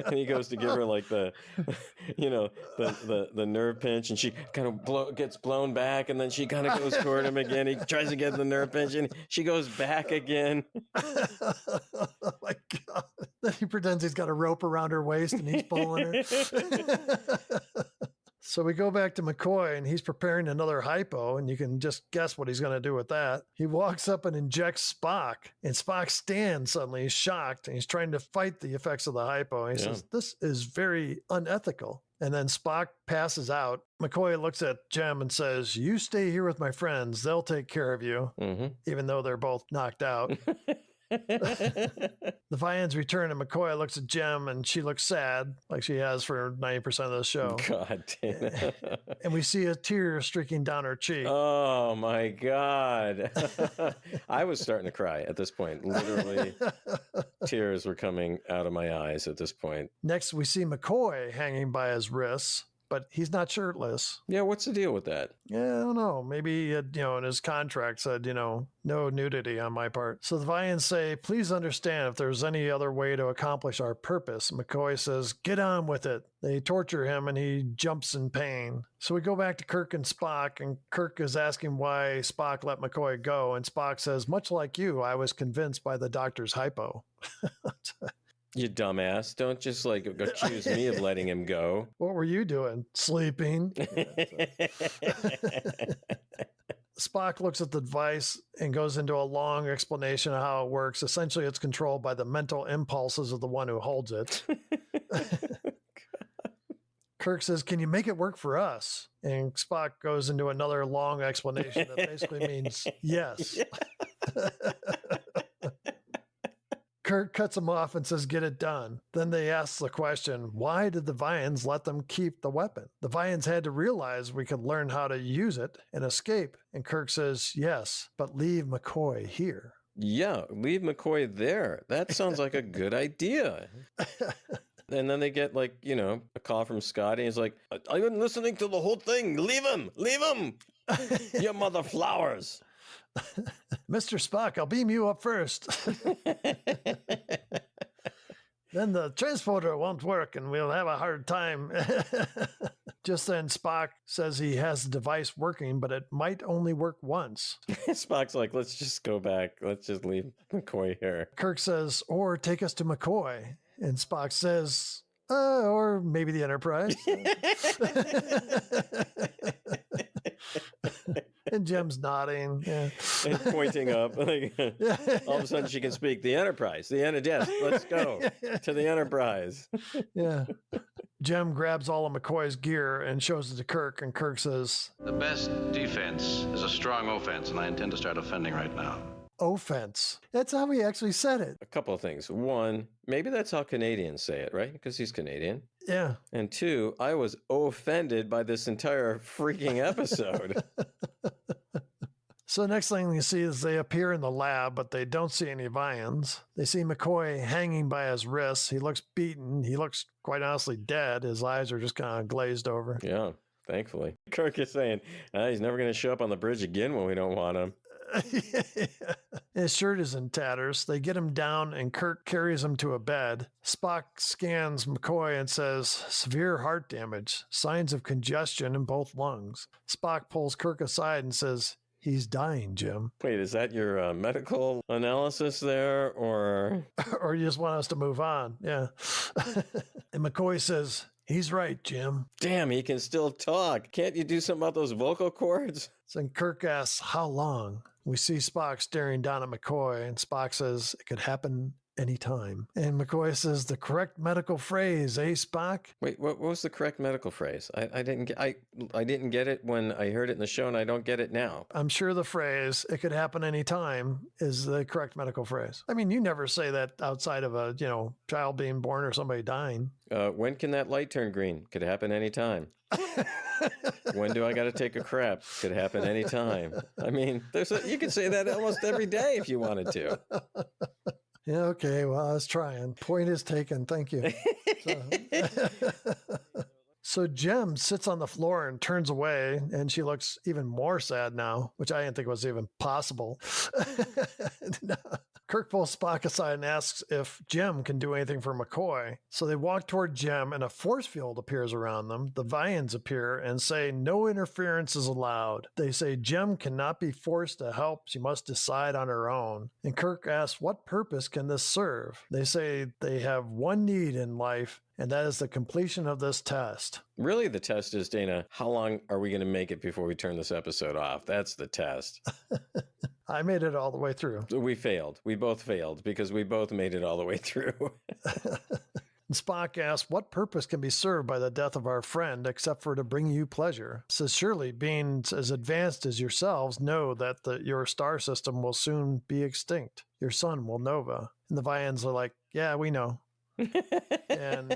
And he goes to give her like the, you know, the nerve pinch, and she kind of gets blown back, and then she kind of goes toward him again. He tries to get the nerve pinch, and she goes back again. Oh my God. Then he pretends he's got a rope around her waist and he's pulling her. So we go back to McCoy, and he's preparing another hypo, and you can just guess what he's going to do with that. He walks up and injects Spock, and Spock stands suddenly. He's shocked, and he's trying to fight the effects of the hypo. And he says, this is very unethical. And then Spock passes out. McCoy looks at Jem and says, you stay here with my friends. They'll take care of you, even though they're both knocked out. The Vians return, and McCoy looks at Jem, and she looks sad, like she has for 90% of the show. God damn it. And we see a tear streaking down her cheek. Oh my God. I was starting to cry at this point. Literally, tears were coming out of my eyes at this point. Next, we see McCoy hanging by his wrists, but he's not shirtless. Yeah, what's the deal with that? Yeah, I don't know. Maybe, in his contract said, no nudity on my part. So the Vians say, please understand if there's any other way to accomplish our purpose. McCoy says, get on with it. They torture him, and he jumps in pain. So we go back to Kirk and Spock, and Kirk is asking why Spock let McCoy go. And Spock says, much like you, I was convinced by the doctor's hypo. You dumbass. Don't just accuse me of letting him go. What were you doing? Sleeping. Spock looks at the device and goes into a long explanation of how it works. Essentially, it's controlled by the mental impulses of the one who holds it. Kirk says, can you make it work for us? And Spock goes into another long explanation that basically means yes. Kirk cuts him off and says, get it done. Then they ask the question, why did the Vians let them keep the weapon? The Vians had to realize we could learn how to use it and escape. And Kirk says, yes, but leave McCoy here. Yeah, leave McCoy there. That sounds like a good idea. And then they get like, a call from Scotty. He's like, I've been listening to the whole thing. Leave him. You mother flowers. Mr. Spock, I'll beam you up first. Then the transporter won't work and we'll have a hard time. Just then Spock says he has the device working, but it might only work once. Spock's like, let's just go back. Let's just leave McCoy here. Kirk says, or take us to McCoy. And Spock says, or maybe the Enterprise. And Jim's nodding. Yeah. And pointing up. Like, all of a sudden she can speak. The Enterprise. Yes, let's go to the Enterprise. Yeah. Jim grabs all of McCoy's gear and shows it to Kirk. And Kirk says, The best defense is a strong offense, and I intend to start offending right now. offense. That's how he actually said it. A couple of things. One, maybe that's how Canadians say it, right? Because he's Canadian. Yeah. And two, I was offended by this entire freaking episode. So next thing you see is they appear in the lab, but they don't see any Vians. They see McCoy hanging by his wrists. He looks beaten. He looks, quite honestly, dead. His eyes are just kind of glazed over. Yeah, thankfully. Kirk is saying, he's never going to show up on the bridge again when we don't want him. His shirt is in tatters. They get him down and Kirk carries him to a bed. Spock scans McCoy and says, severe heart damage, signs of congestion in both lungs. Spock pulls Kirk aside and says, he's dying, Jim. Wait, is that your medical analysis there, or? Or you just want us to move on? Yeah. And McCoy says, he's right, Jim. Damn, he can still talk. Can't you do something about those vocal cords? So Kirk asks, how long? We see Spock staring down at McCoy, and Spock says, it could happen anytime. And McCoy says, the correct medical phrase, eh, Spock? Wait, what was the correct medical phrase? I didn't get it when I heard it in the show, and I don't get it now. I'm sure the phrase, it could happen anytime, is the correct medical phrase. I mean, you never say that outside of a, child being born or somebody dying. When can that light turn green? Could happen anytime. When do I got to take a crap? Could happen anytime. I mean, you could say that almost every day if you wanted to. Yeah, okay. Well, I was trying. Point is taken. Thank you. So Jem sits on the floor and turns away, and she looks even more sad now, which I didn't think was even possible. Kirk pulls Spock aside and asks if Jem can do anything for McCoy. So they walk toward Jem, and a force field appears around them. The Vians appear and say no interference is allowed. They say Jem cannot be forced to help. She must decide on her own. And Kirk asks, what purpose can this serve? They say they have one need in life, and that is the completion of this test. Really, the test is, Dana, how long are we going to make it before we turn this episode off? That's the test. I made it all the way through. We failed. We both failed because we both made it all the way through. And Spock asks, what purpose can be served by the death of our friend except for to bring you pleasure? Says, surely beings as advanced as yourselves know that your star system will soon be extinct. Your sun will nova. And the Vians are like, yeah, we know. And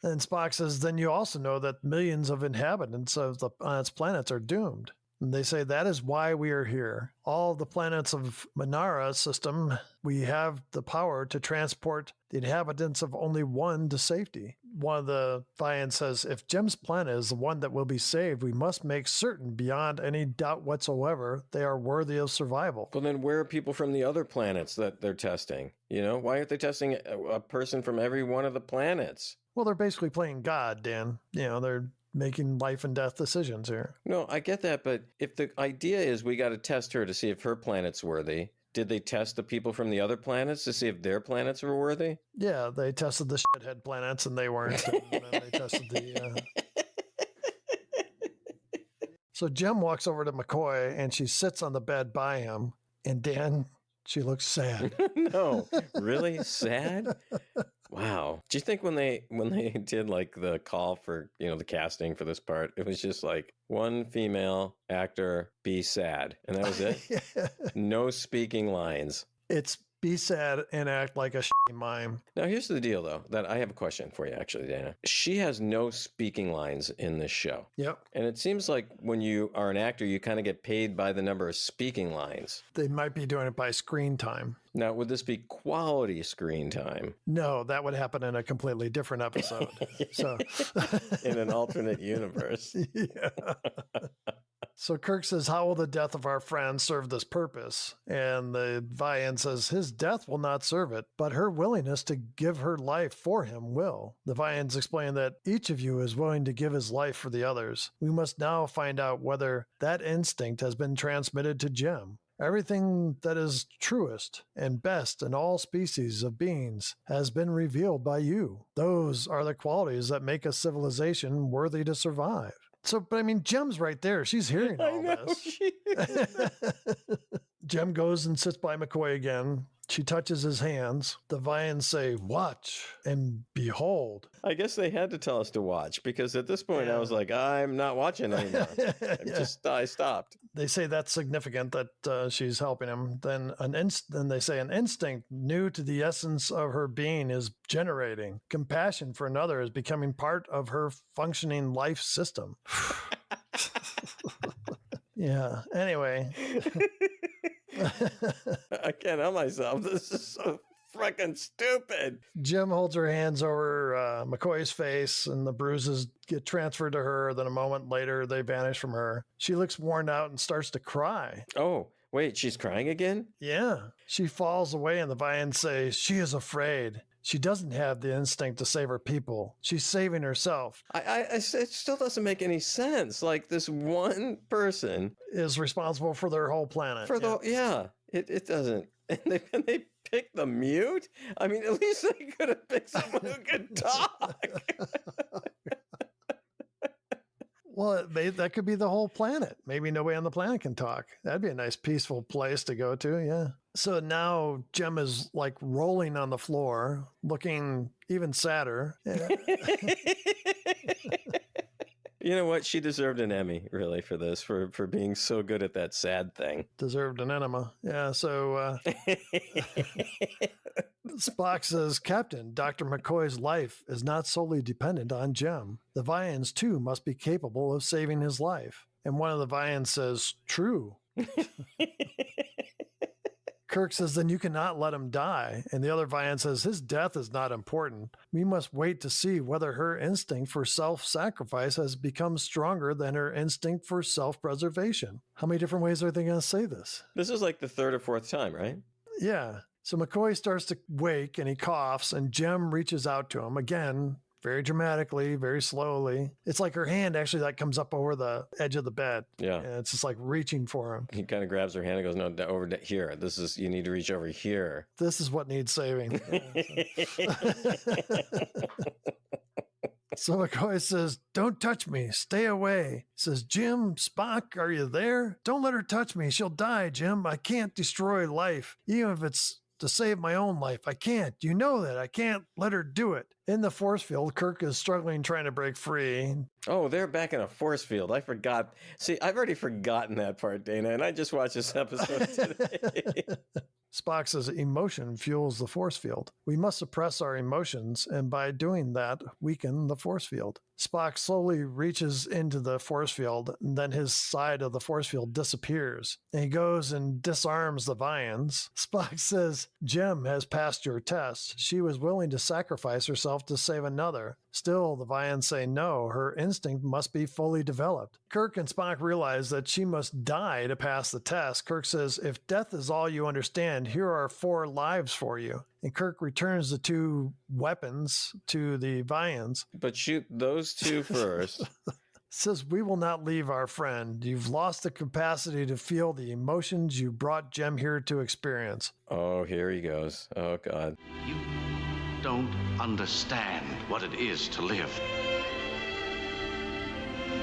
and Spock says, then you also know that millions of inhabitants of on its planets are doomed. And they say that is why we are here. All the planets of Manara's system, we have the power to transport the inhabitants of only one to safety. One of the Vians says, if Jem's planet is the one that will be saved, we must make certain beyond any doubt whatsoever they are worthy of survival. Well, then where are people from the other planets that they're testing? Why aren't they testing a person from every one of the planets? Well, they're basically playing God, Dan. They're making life and death decisions here. No, I get that, but if the idea is we got to test her to see if her planet's worthy, did they test the people from the other planets to see if their planets were worthy? Yeah, they tested the shithead planets and they weren't. And then they tested the... So Jem walks over to McCoy and she sits on the bed by him. And Dan, she looks sad. No, really? Sad? Wow. Do you think when they did like the call for, the casting for this part, it was just like one female actor, be sad, and that was it? Yeah. No speaking lines. It's be sad and act like a shitty mime. Now, here's the deal, though, that I have a question for you, actually, Dana. She has no speaking lines in this show. Yep. And it seems like when you are an actor, you kind of get paid by the number of speaking lines. They might be doing it by screen time. Now, would this be quality screen time? No, that would happen in a completely different episode. So, in an alternate universe. Yeah. So Kirk says, how will the death of our friend serve this purpose? And the Vian says, his death will not serve it, but her willingness to give her life for him will. The Vians explain that each of you is willing to give his life for the others. We must now find out whether that instinct has been transmitted to Jim. Everything that is truest and best in all species of beings has been revealed by you. Those are the qualities that make a civilization worthy to survive. So, but I mean, Jem's right there. She's hearing all this. Jem goes and sits by McCoy again. She touches his hands. The Vians say, watch and behold. I guess they had to tell us to watch because at this point I was like, I'm not watching anymore. I stopped. They say that's significant that she's helping him. Then they say an instinct new to the essence of her being is generating. Compassion for another is becoming part of her functioning life system. Yeah. Anyway. I can't help myself. This is so freaking stupid. Jem holds her hands over McCoy's face and the bruises get transferred to her. Then a moment later, they vanish from her. She looks worn out and starts to cry. Oh, wait, she's crying again? Yeah. She falls away and the Vians say, she is afraid. She doesn't have the instinct to save her people. She's saving herself. It still doesn't make any sense. Like this one person is responsible for their whole planet. It doesn't. And they picked the mute? I mean, at least they could have picked someone who could talk. Well, that could be the whole planet. Maybe nobody on the planet can talk. That'd be a nice, peaceful place to go to, yeah. So now Jem is like rolling on the floor, looking even sadder. Yeah. You know what? She deserved an Emmy, really, for this, for being so good at that sad thing. Deserved an enema. Yeah, so Spock says, Captain, Dr. McCoy's life is not solely dependent on Jem. The Vians, too, must be capable of saving his life. And one of the Vians says, true. Kirk says, then you cannot let him die. And the other Vian says, his death is not important. We must wait to see whether her instinct for self-sacrifice has become stronger than her instinct for self-preservation. How many different ways are they going to say this? This is like the third or fourth time, right? Yeah. So McCoy starts to wake and he coughs and Jem reaches out to him again, very dramatically, very slowly. It's like her hand actually like comes up over the edge of the bed. Yeah. And it's just like reaching for him. He kind of grabs her hand and goes, no, over here. You need to reach over here. This is what needs saving. So McCoy says, don't touch me. Stay away. He says, Jim, Spock, are you there? Don't let her touch me. She'll die, Jim. I can't destroy life, even if it's to save my own life. I can't. You know that. I can't let her do it. In the force field, Kirk is struggling trying to break free. Oh, they're back in a force field. I forgot. See, I've already forgotten that part, Dana, and I just watched this episode today. Spock says emotion fuels the force field. We must suppress our emotions, and by doing that, weaken the force field. Spock slowly reaches into the force field, and then his side of the force field disappears. And he goes and disarms the Vians. Spock says, Jem has passed your test. She was willing to sacrifice herself to save another. Still, the Vians say no, her instinct must be fully developed. Kirk and Spock realize that she must die to pass the test. Kirk says, if death is all you understand, here are 4 lives for you. And Kirk returns the 2 weapons to the Vians. But shoot those 2 first. Says, we will not leave our friend. You've lost the capacity to feel the emotions you brought Jem here to experience. Oh, here he goes. Oh, God. You don't understand what it is to live.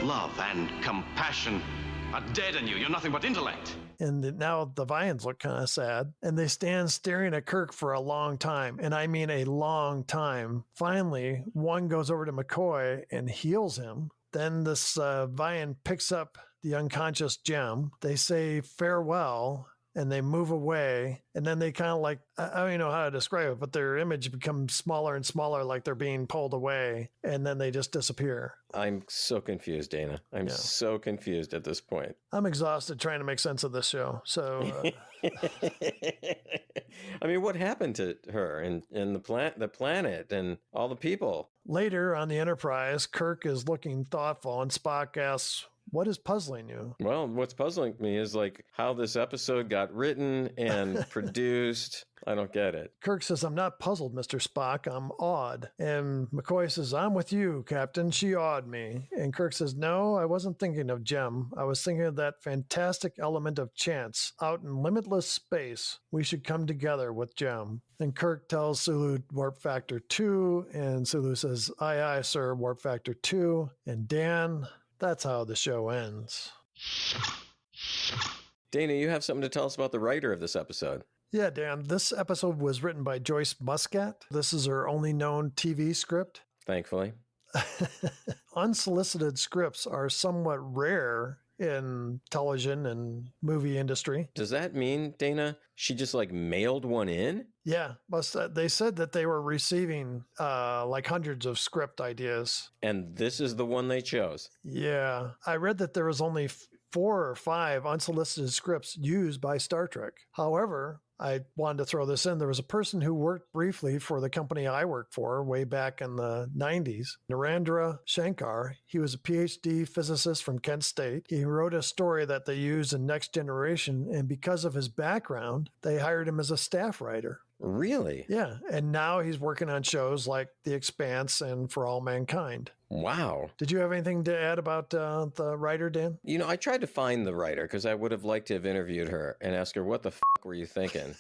Love and compassion are dead in you. You're nothing but intellect. And now the Vians look kind of sad. And they stand staring at Kirk for a long time. And I mean a long time. Finally, one goes over to McCoy and heals him. Then this Vian picks up the unconscious Jem. They say farewell. and they move away, and then they kind of like, I don't even know how to describe it, but their image becomes smaller and smaller, like they're being pulled away, and then they just disappear. I'm so confused, Dana. I'm so confused at this point. I'm exhausted trying to make sense of this show. So, I mean, what happened to her and the planet and all the people? Later on the Enterprise, Kirk is looking thoughtful, and Spock asks, "What is puzzling you?" Well, what's puzzling me is like how this episode got written and produced. I don't get it. Kirk says, "I'm not puzzled, Mr. Spock. I'm awed." And McCoy says, "I'm with you, Captain. She awed me." And Kirk says, "No, I wasn't thinking of Jim. I was thinking of that fantastic element of chance out in limitless space. We should come together with Jim." And Kirk tells Sulu warp factor 2, and Sulu says, "Aye, aye, sir, warp factor 2. And Dan, that's how the show ends. Dana, you have something to tell us about the writer of this episode. Yeah, Dan, this episode was written by Joyce Muscat. This is her only known TV script. Thankfully. Unsolicited scripts are somewhat rare in television and movie industry. Does that mean, Dana, she just like mailed one in? Yeah, but they said that they were receiving like hundreds of script ideas. And this is the one they chose. Yeah, I read that there was only 4 or 5 unsolicited scripts used by Star Trek. However, I wanted to throw this in. There was a person who worked briefly for the company I worked for way back in the 90s, Narendra Shankar. He was a PhD physicist from Kent State. He wrote a story that they used in Next Generation, and because of his background, they hired him as a staff writer. Really? Yeah, and now he's working on shows like The Expanse and For All Mankind. Wow. Did you have anything to add about the writer, Dan? You know, I tried to find the writer because I would have liked to have interviewed her and asked her, what the were you thinking?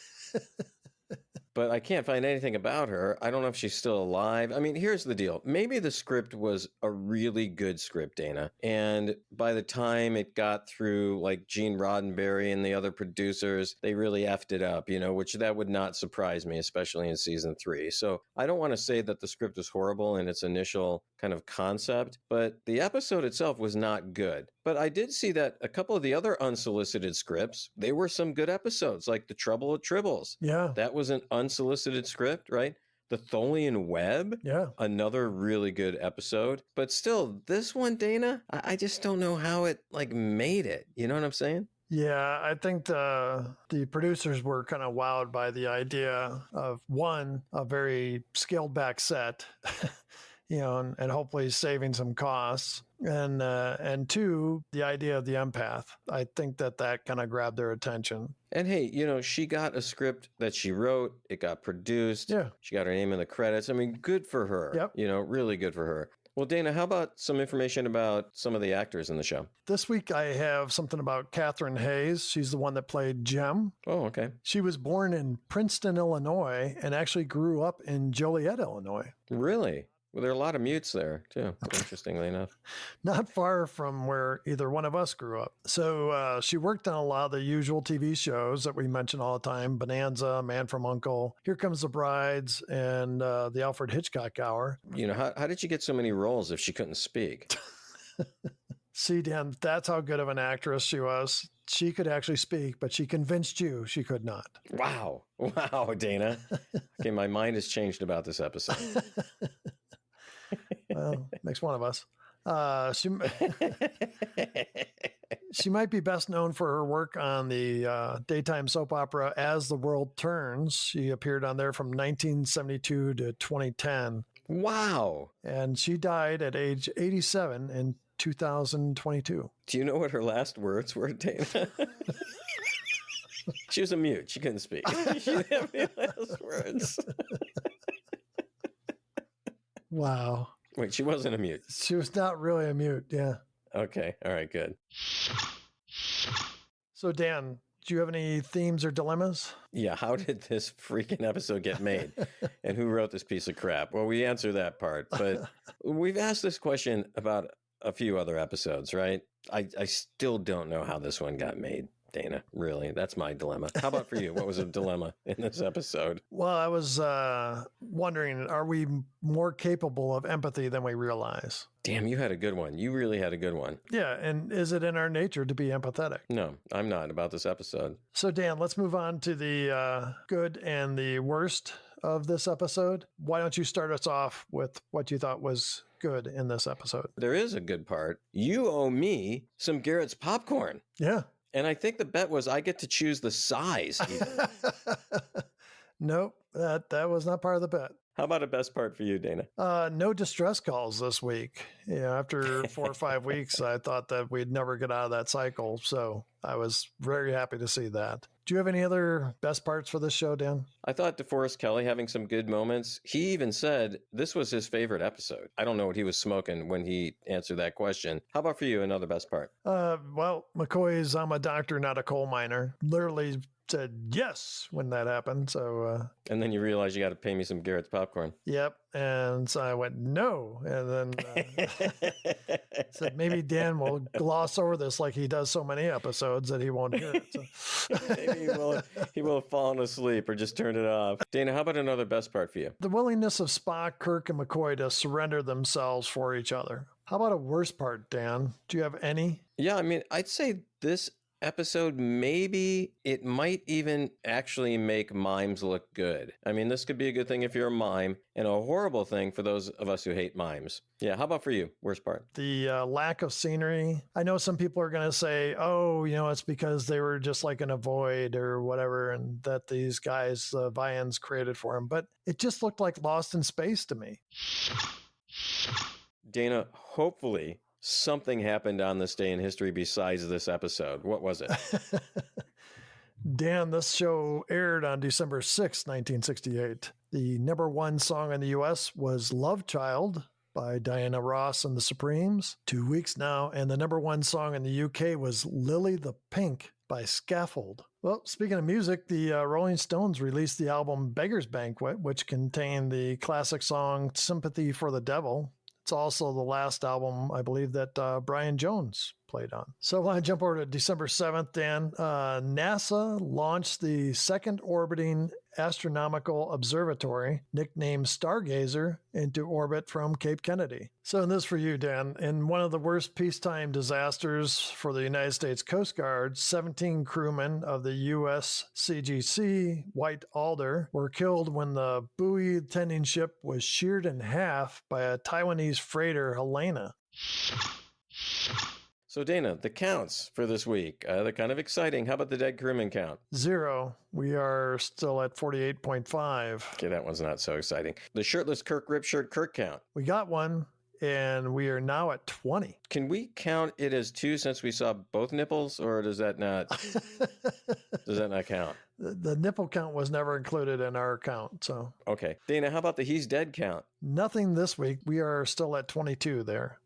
But I can't find anything about her. I don't know if she's still alive. I mean, here's the deal. Maybe the script was a really good script, Dana. And by the time it got through like Gene Roddenberry and the other producers, they really effed it up, you know, which that would not surprise me, especially in season 3. So I don't want to say that the script was horrible in its initial kind of concept, but the episode itself was not good. But I did see that a couple of the other unsolicited scripts, they were some good episodes, like The Trouble with Tribbles. Yeah. That was an unsolicited script, right? The Tholian Web, yeah, another really good episode. But still, this one, Dana, I just don't know how it like made it. You know what I'm saying? Yeah, I think the producers were kind of wowed by the idea of, one, a very scaled back set, you know, and hopefully saving some costs. And 2, the idea of the empath. I think that kind of grabbed their attention. And hey, you know, she got a script that she wrote. It got produced. Yeah. She got her name in the credits. I mean, good for her. Yep. You know, really good for her. Well, Dana, how about some information about some of the actors in the show? This week I have something about Catherine Hayes. She's the one that played Jem. Oh, okay. She was born in Princeton, Illinois, and actually grew up in Joliet, Illinois. Really? Well, there are a lot of mutes there, too, interestingly enough. Not far from where either one of us grew up. So she worked on a lot of the usual TV shows that we mention all the time: Bonanza, Man from U.N.C.L.E., Here Comes the Brides, and the Alfred Hitchcock Hour. You know, how did she get so many roles if she couldn't speak? See, Dan, that's how good of an actress she was. She could actually speak, but she convinced you she could not. Wow. Wow, Dana. Okay, my mind has changed about this episode. Well, makes one of us. She might be best known for her work on the daytime soap opera As the World Turns. She appeared on there from 1972 to 2010. Wow. And she died at age 87 in 2022. Do you know what her last words were, Dana? She was a mute. She couldn't speak. She didn't have any last words. Wow. Wait, she wasn't a mute. She was not really a mute, yeah. Okay. All right, good. So, Dan, do you have any themes or dilemmas? Yeah, how did this freaking episode get made? And who wrote this piece of crap? Well, we answer that part, but we've asked this question about a few other episodes, right? I still don't know how this one got made. Dana, really? That's my dilemma. How about for you? What was a dilemma in this episode? Well, I was wondering, are we more capable of empathy than we realize? Damn, you had a good one. You really had a good one. Yeah, and is it in our nature to be empathetic? No, I'm not about this episode. So, Dan, let's move on to the good and the worst of this episode. Why don't you start us off with what you thought was good in this episode? There is a good part. You owe me some Garrett's popcorn. Yeah. And I think the bet was I get to choose the size. Nope, that was not part of the bet. How about a best part for you, Dana? No distress calls this week. After 4 or 5 weeks, I thought that we'd never get out of that cycle. So I was very happy to see that. Do you have any other best parts for this show, Dan? I thought DeForest Kelley having some good moments. He even said this was his favorite episode. I don't know what he was smoking when he answered that question. How about for you, another best part? Well, McCoy's "I'm a doctor, not a coal miner" literally said yes when that happened. So, and then you realize you got to pay me some Garrett's popcorn. Yep. And so I went, no. And then said, maybe Dan will gloss over this like he does so many episodes that he won't hear it. So. Maybe he will have fallen asleep or just turned it off. Dana, how about another best part for you? The willingness of Spock, Kirk, and McCoy to surrender themselves for each other. How about a worst part, Dan? Do you have any? Yeah, I mean, I'd say this episode, maybe it might even actually make mimes look good. I mean, this could be a good thing if you're a mime and a horrible thing for those of us who hate mimes. Yeah, how about for you? Worst part? The lack of scenery. I know some people are going to say, oh, it's because they were just like in a void or whatever, and that these guys, Vians, created for them. But it just looked like Lost in Space to me. Dana, hopefully something happened on this day in history besides this episode. What was it? Dan, this show aired on December 6, 1968. The number one song in the U.S. was Love Child by Diana Ross and the Supremes. 2 weeks now, and the number one song in the U.K. was Lily the Pink by Scaffold. Well, speaking of music, the Rolling Stones released the album Beggar's Banquet, which contained the classic song Sympathy for the Devil. It's also the last album, I believe, that Brian Jones played on. So I want to jump over to December 7th, Dan. NASA launched the second orbiting astronomical observatory, nicknamed Stargazer, into orbit from Cape Kennedy. So this for you, Dan. In one of the worst peacetime disasters for the United States Coast Guard, 17 crewmen of the USCGC White Alder were killed when the buoy tending ship was sheared in half by a Taiwanese freighter, Helena. So, Dana, the counts for this week, they're kind of exciting. How about the dead crewman count? 0. We are still at 48.5. Okay, that one's not so exciting. The shirtless Kirk rip shirt Kirk count. We got one, and we are now at 20. Can we count it as 2 since we saw both nipples, or does that not count? The nipple count was never included in our count, so. Okay. Dana, how about the he's dead count? Nothing this week. We are still at 22 there.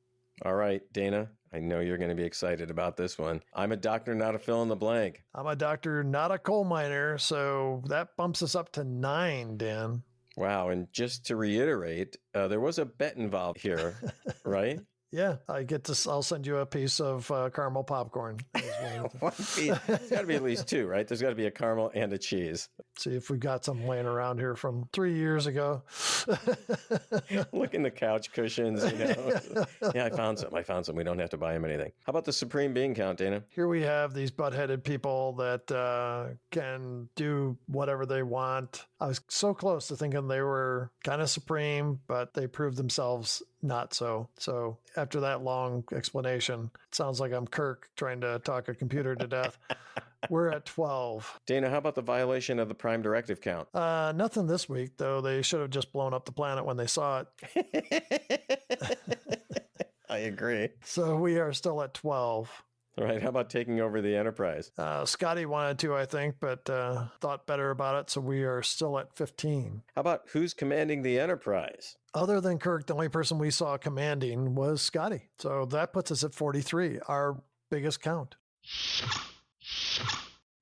All right, Dana, I know you're going to be excited about this one. I'm a doctor, not a fill in the blank. I'm a doctor, not a coal miner, so that bumps us up to 9, Dan. Wow, and just to reiterate, there was a bet involved here, right? Yeah, I'll send you a piece of caramel popcorn. One piece. There's got to be at least 2, right? There's got to be a caramel and a cheese. See if we got some laying around here from 3 years ago. Look in the couch cushions, Yeah, I found some. We don't have to buy him anything. How about the supreme being count, Dana? Here we have these butt-headed people that can do whatever they want. I was so close to thinking they were kind of supreme, but they proved themselves not so. So after that long explanation, it sounds like I'm Kirk trying to talk a computer to death. We're at 12. Dana, how about the violation of the prime directive count? Nothing this week, though. They should have just blown up the planet when they saw it. I agree. So we are still at 12. All right, how about taking over the Enterprise? Scotty wanted to, I think, but thought better about it, so we are still at 15. How about who's commanding the Enterprise? Other than Kirk, the only person we saw commanding was Scotty. So that puts us at 43, our biggest count.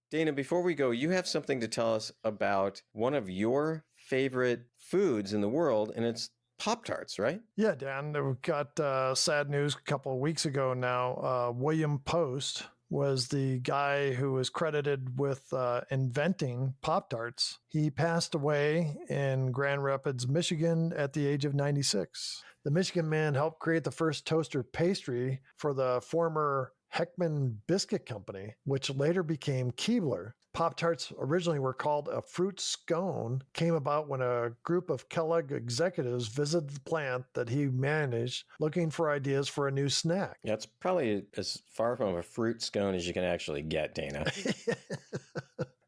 Dana, before we go, you have something to tell us about one of your favorite foods in the world, and it's Pop-Tarts, right? Yeah, Dan, we got sad news a couple of weeks ago now. William Post, was the guy who was credited with inventing Pop-Tarts. He passed away in Grand Rapids, Michigan at the age of 96. The Michigan man helped create the first toaster pastry for the former Heckman Biscuit Company, which later became Keebler. Pop-Tarts originally were called a fruit scone, came about when a group of Kellogg executives visited the plant that he managed looking for ideas for a new snack. Yeah, it's probably as far from a fruit scone as you can actually get, Dana.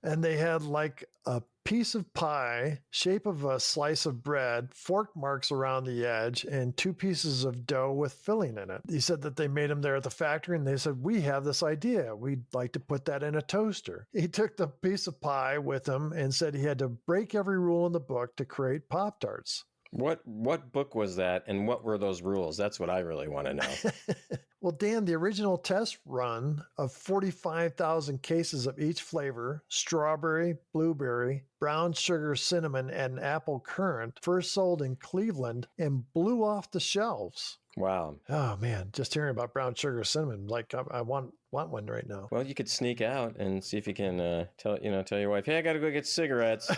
And they had like a piece of pie, shape of a slice of bread, fork marks around the edge, and 2 pieces of dough with filling in it. He said that they made them there at the factory, and they said, we have this idea. We'd like to put that in a toaster. He took the piece of pie with him and said he had to break every rule in the book to create Pop-Tarts. What book was that, and what were those rules? That's what I really want to know. Well, Dan, the original test run of 45,000 cases of each flavor, strawberry, blueberry, brown sugar, cinnamon, and apple currant, first sold in Cleveland and blew off the shelves. Wow. Oh, man, just hearing about brown sugar, cinnamon, like I want one right now. Well, you could sneak out and see if you can tell your wife, hey, I got to go get cigarettes.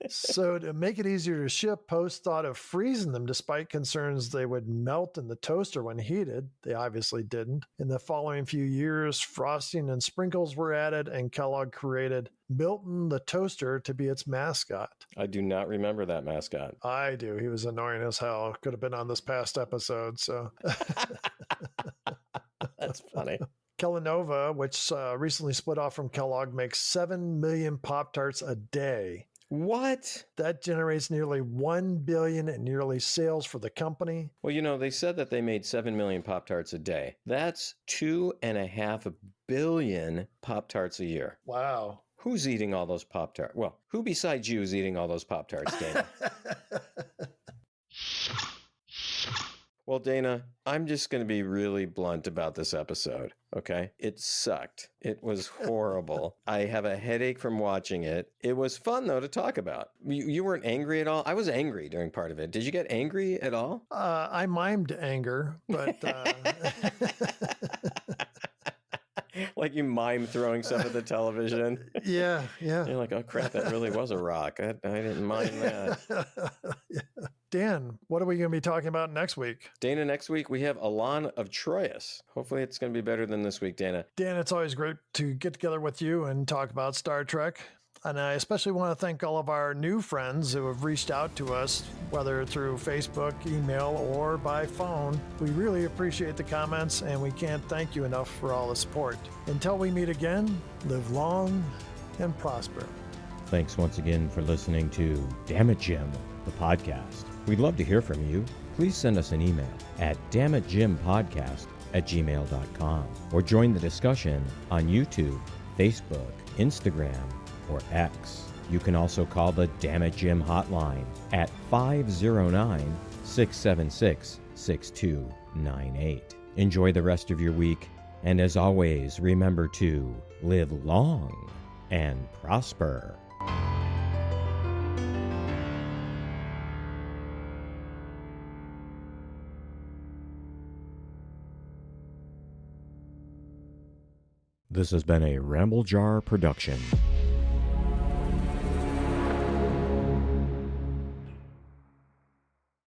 So to make it easier to ship, Post thought of freezing them despite concerns they would melt in the toaster when heated. They obviously didn't. In the following few years, frosting and sprinkles were added, and Kellogg created Milton the toaster to be its mascot. I do not remember that mascot. I do. He was annoying as hell. Could have been on this past episode. So That's funny. Kellanova, which recently split off from Kellogg, makes 7 million Pop-Tarts a day. What? That generates nearly $1 billion in yearly sales for the company. Well, they said that they made 7 million Pop-Tarts a day. That's 2.5 billion Pop-Tarts a year. Wow. Who's eating all those Pop-Tarts? Well, who besides you is eating all those Pop-Tarts, Dana? Well, Dana, I'm just going to be really blunt about this episode, okay? It sucked. It was horrible. I have a headache from watching it. It was fun, though, to talk about. You weren't angry at all? I was angry during part of it. Did you get angry at all? I mimed anger, but... Like you mime throwing stuff at the television. Yeah. You're like, oh, crap, that really was a rock. I didn't mind that. Yeah. Dan, what are we going to be talking about next week? Dana, next week we have Alon of Troyes. Hopefully it's going to be better than this week, Dana. Dan, it's always great to get together with you and talk about Star Trek. And I especially want to thank all of our new friends who have reached out to us, whether through Facebook, email, or by phone. We really appreciate the comments, and we can't thank you enough for all the support. Until we meet again, live long and prosper. Thanks once again for listening to Damnit Jim, the podcast. We'd love to hear from you. Please send us an email at damnitjimpodcast@gmail.com or join the discussion on YouTube, Facebook, Instagram, or X. You can also call the Damnit Jim Hotline at 509-676-6298. Enjoy the rest of your week, and as always, remember to live long and prosper. This has been a Ramble Jar production.